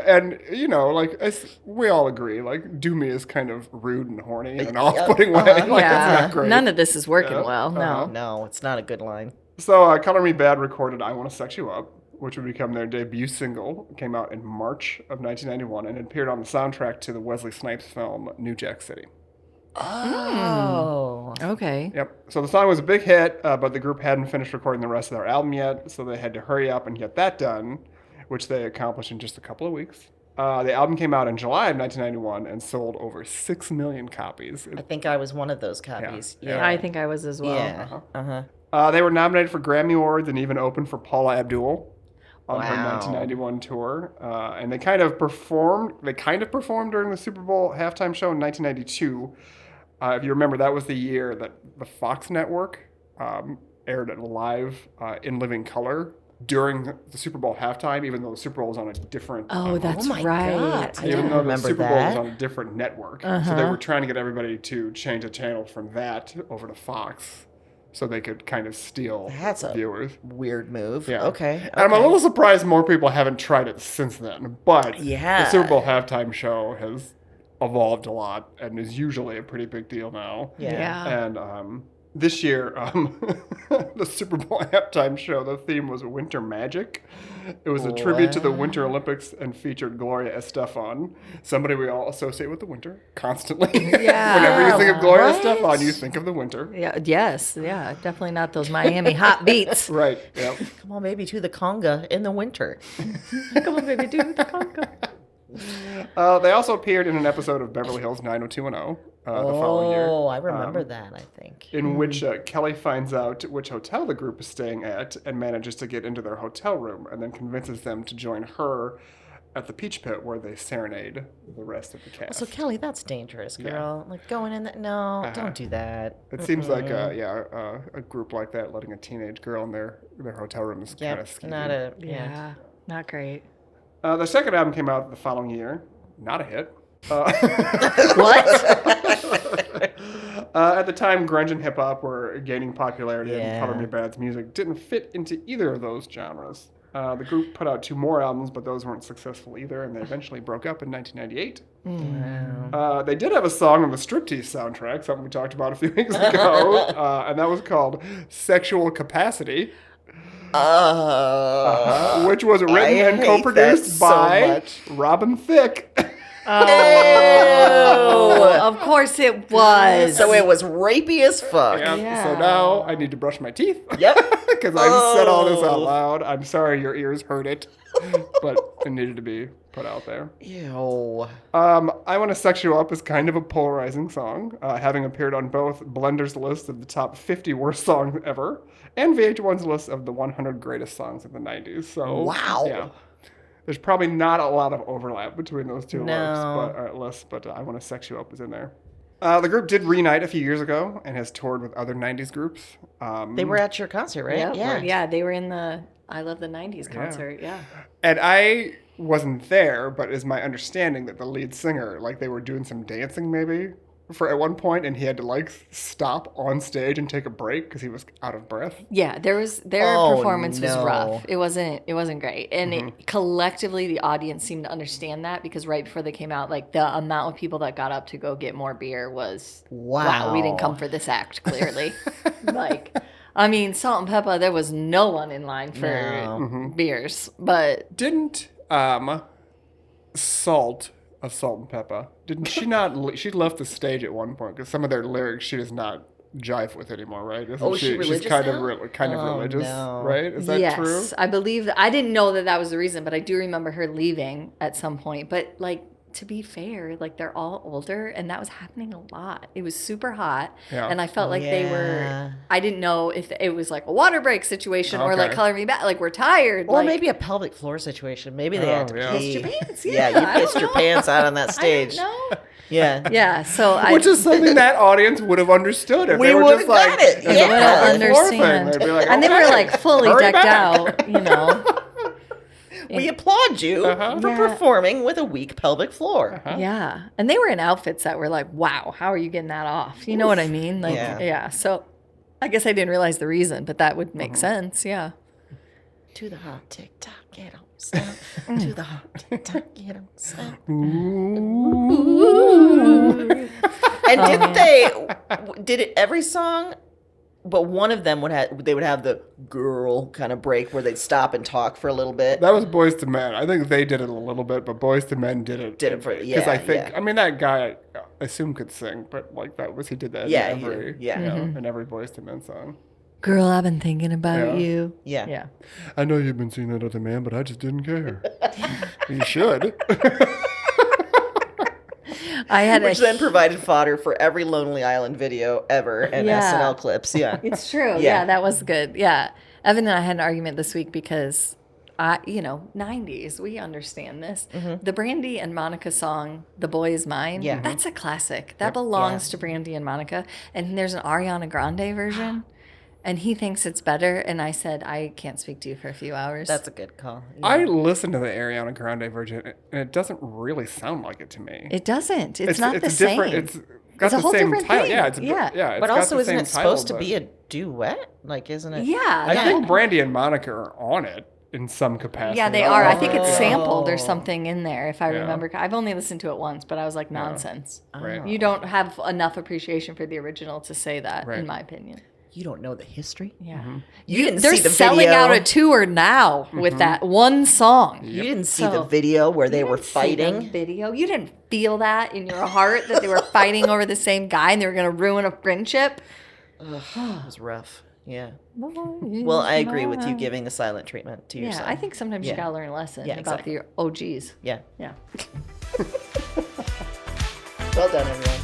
B: And, like, we all agree, like, Do Me is kind of rude and horny in an off-putting way. Like,
C: Yeah.
B: it's not great.
C: None of this is working
B: Yeah.
C: well. No.
B: Uh-huh.
A: No, it's not a good line.
B: So Color Me Bad recorded I Want to Sex You Up, which would become their debut single. It came out in March of 1991 and it appeared on the soundtrack to the Wesley Snipes film New Jack City.
A: Oh.
C: Okay.
B: Yep. So the song was a big hit, but the group hadn't finished recording the rest of their album yet, so they had to hurry up and get that done, which they accomplished in just a couple of weeks. The album came out in July of 1991 and sold over 6 million copies.
A: I think I was one of those copies.
B: Yeah.
A: Yeah.
C: I think I was as well.
A: Yeah. Uh-huh.
B: They were nominated for Grammy Awards and even opened for Paula Abdul on her
A: Wow.
B: 1991 tour. And they kind of performed during the Super Bowl halftime show in 1992. If you remember, that was the year that the Fox network aired it live in living color. during the Super Bowl halftime, even though the Super Bowl was on a different.
C: Oh, that's
A: Oh my
C: right.
A: God. I
B: Even
A: didn't
B: though the
A: remember
B: Super Bowl was
A: that.
B: on a different network, so they were trying to get everybody to change the channel from that over to Fox, so they could kind of steal
A: That's a
B: viewers.
A: weird move.
B: Yeah.
A: Okay.
B: And I'm a little surprised more people haven't tried it since then. But
A: Yeah.
B: the Super Bowl halftime show has evolved a lot and is usually a pretty big deal now.
A: Yeah.
B: And this year, the Super Bowl halftime show, the theme was Winter Magic. It was a tribute to the Winter Olympics and featured Gloria Estefan, somebody we all associate with the winter constantly.
C: Yeah.
B: Whenever you think of Gloria
C: Right?
B: Estefan, you think of the winter.
C: Yeah. Yes. Yeah. Definitely not those Miami hot beats.
B: Right. Yep.
A: Come on, baby, to the conga in the winter.
C: Come on, baby, do the conga.
B: They also appeared in an episode of Beverly Hills 90210 the following year.
A: Oh, I remember that, I think.
B: In which Kelly finds out which hotel the group is staying at and manages to get into their hotel room and then convinces them to join her at the Peach Pit where they serenade the rest of the cast.
A: So, Kelly, that's dangerous, girl. Like, going in that. No, don't do that.
B: It seems like, a group like that letting a teenage girl in their hotel room is kind of
A: Yep,
B: skeevy.
A: not a.
C: Yeah. Not great.
B: The second album came out the following year. Not a hit.
C: What?
B: At the time, grunge and hip hop were gaining popularity, and
A: Yeah.
B: Cover Me Bad's music didn't fit into either of those genres. The group put out 2 more albums, but those weren't successful either, and they eventually broke up in 1998. They did have a song on the Striptease soundtrack, something we talked about a few weeks ago, and that was called Sexual Capacity. Which was written and
A: hate
B: co-produced
A: that so
B: by
A: much.
B: Robin Thicke.
C: Oh, of course it was.
A: So it was rapey as fuck.
B: Yeah.
C: Yeah.
B: So now I need to brush my teeth.
A: Yep.
B: Because I said all this out loud. I'm sorry your ears heard it, but it needed to be put out there.
A: Ew.
B: I Want to Sex You Up is kind of a polarizing song, having appeared on both Blender's list of the top 50 worst songs ever and VH1's list of the 100 greatest songs of the 90s. So,
A: Wow.
B: Yeah. There's probably not a lot of overlap between those two
A: No.
B: lists, but I Want to Sex You Up is in there. The group did reunite a few years ago and has toured with other 90s groups.
A: They were at your concert, right?
C: Yep.
A: Yeah.
C: Yeah, they were in the I Love the 90s concert. Yeah.
B: And I wasn't there, but it's my understanding that the lead singer, like they were doing some dancing maybe for at one point, and he had to like stop on stage and take a break because he was out of breath.
C: Yeah, their
A: Oh,
C: performance was
A: no.
C: rough. It wasn't great. And collectively the audience seemed to understand that because right before they came out, like the amount of people that got up to go get more beer was
A: Wow.
C: we didn't come for this act, clearly. Like I mean, Salt and Pepper, there was no one in line for beers. But
B: Didn't Salt of Salt and Pepper, didn't she not, she left the stage at one point because some of their lyrics she does not jive with anymore, right? Isn't
A: Oh, is she religious
B: she's kind
A: now?
B: of religious,
A: no.
B: right? Is that
C: yes,
B: true?
C: I believe I didn't know that was the reason, but I do remember her leaving at some point. But like to be fair, like they're all older and that was happening a lot. It was super hot.
B: Yeah.
C: And I felt like they
A: Yeah.
C: were I didn't know if it was like a water break situation or like
B: Okay.
C: Color Me Back, like we're tired.
A: Or
C: like,
A: maybe a pelvic floor situation. Maybe they had to
B: yeah.
A: pee.
C: Pissed your pants,
A: Yeah,
C: yeah,
A: you
C: I
A: pissed
C: don't
A: your
C: know.
A: pants out on that
C: I
A: stage.
C: didn't know.
A: Yeah.
C: Yeah, so
B: Which is something that audience would have understood if
A: We
B: they were
A: would've
B: just like,
A: got it.
B: there's a
A: Yeah.
B: pelvic floor thing.
C: understand.
B: They'd be like,
C: And they were
B: "Okay,
C: like fully
B: hurry
C: decked
B: back."
C: out, you know.
A: We applaud you for
C: Yeah.
A: performing with a weak pelvic floor.
C: Yeah. And they were in outfits that were like, wow, how are you getting that off? You know what I mean? Like,
A: Yeah.
C: yeah. So I guess I didn't realize the reason, but that would make sense. Yeah.
A: To the hot tick tock, get on stop. To the hot tick tock, get on stop. And didn't did it every song? But one of them would have the girl kind of break where they'd stop and talk for a little bit.
B: That was Boys to Men. I think they did it a little bit, but Boys to Men did it.
A: Did it for-
B: Because I
A: yeah,
B: think,
A: yeah.
B: I mean, that guy, I assume could sing, but like he did that
A: Yeah,
B: in
A: he
B: every,
A: did. Yeah.
B: you know, in every Boys to Men song.
C: Girl, I've been thinking about
B: Yeah.
C: you.
A: Yeah.
C: Yeah.
B: I know you've been seeing that other man, but I just didn't care. You should.
C: I had
A: Which
C: a
A: then provided fodder for every Lonely Island video ever and
C: Yeah.
A: SNL clips. Yeah.
C: It's true.
A: Yeah.
C: Yeah, that was good. Yeah. Evan and I had an argument this week because 90s, we understand this. The Brandy and Monica song, The Boy Is Mine,
A: Yeah.
C: that's a classic. That belongs to Brandy and Monica. And there's an Ariana Grande version. And he thinks it's better. And I said, I can't speak to you for a few hours.
A: That's a good call. Yeah.
B: I listened to the Ariana Grande version, and it doesn't really sound like it to me.
C: It doesn't. It's not the
B: different,
C: same.
B: It's got
C: a
B: the
C: whole
B: same
C: different
B: title.
C: thing.
B: Yeah,
C: Yeah.
B: it's
A: But
B: got
A: also,
B: the
A: isn't
B: same
A: it supposed
B: title,
A: to be a duet? Like, isn't it?
C: Yeah.
B: I think Brandy and Monica are on it in some capacity.
C: Yeah, they are. I think it's sampled or something in there, if I
B: Yeah.
C: remember. I've only listened to it once, but I was like, nonsense.
B: Right.
C: You don't have enough appreciation for the original to say that,
B: Right.
C: in my opinion.
A: You don't know the history.
C: Yeah.
A: You didn't
C: They're
A: see the
C: selling
A: video.
C: out a tour now with that one song.
A: You didn't see
C: So-
A: the video where they
C: You
A: were
C: didn't see the
A: fighting.
C: video. You didn't feel that in your heart that they were fighting over the same guy and they were going to ruin a friendship.
A: It was rough. Yeah. Well, I agree with you giving a silent treatment to your
C: Yeah,
A: son.
C: I think sometimes you
A: Yeah.
C: got to learn a lesson
A: Yeah,
C: about
A: exactly.
C: the OGs.
A: Yeah.
C: Yeah.
A: Well done, everyone.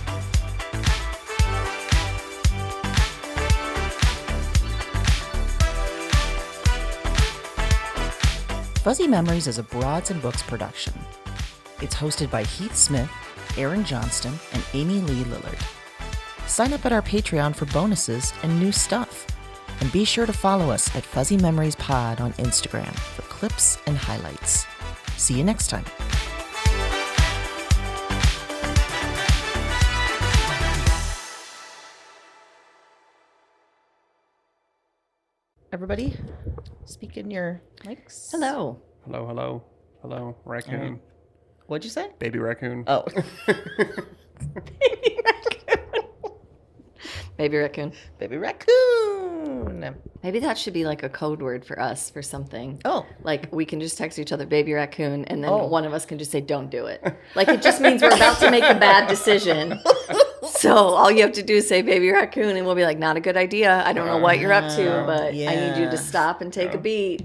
A: Fuzzy Memories is a Broads and Books production. It's hosted by Heath Smith, Aaron Johnston, and Amy Lee Lillard. Sign up at our Patreon for bonuses and new stuff. And be sure to follow us at Fuzzy Memories Pod on Instagram for clips and highlights. See you next time. Everybody, speak in your mics.
C: Hello.
B: Hello, raccoon.
A: What'd you say?
B: Baby raccoon.
A: Oh.
C: Baby raccoon.
A: Baby raccoon.
C: Maybe that should be like a code word for us for something.
A: Oh.
C: Like we can just text each other baby raccoon and then
A: Oh.
C: one of us can just say don't do it. Like it just means we're about to make a bad decision. So all you have to do is say baby raccoon and we'll be like, not a good idea. I don't know what you're up to, but I need you
A: yeah.
C: to stop and take a beat.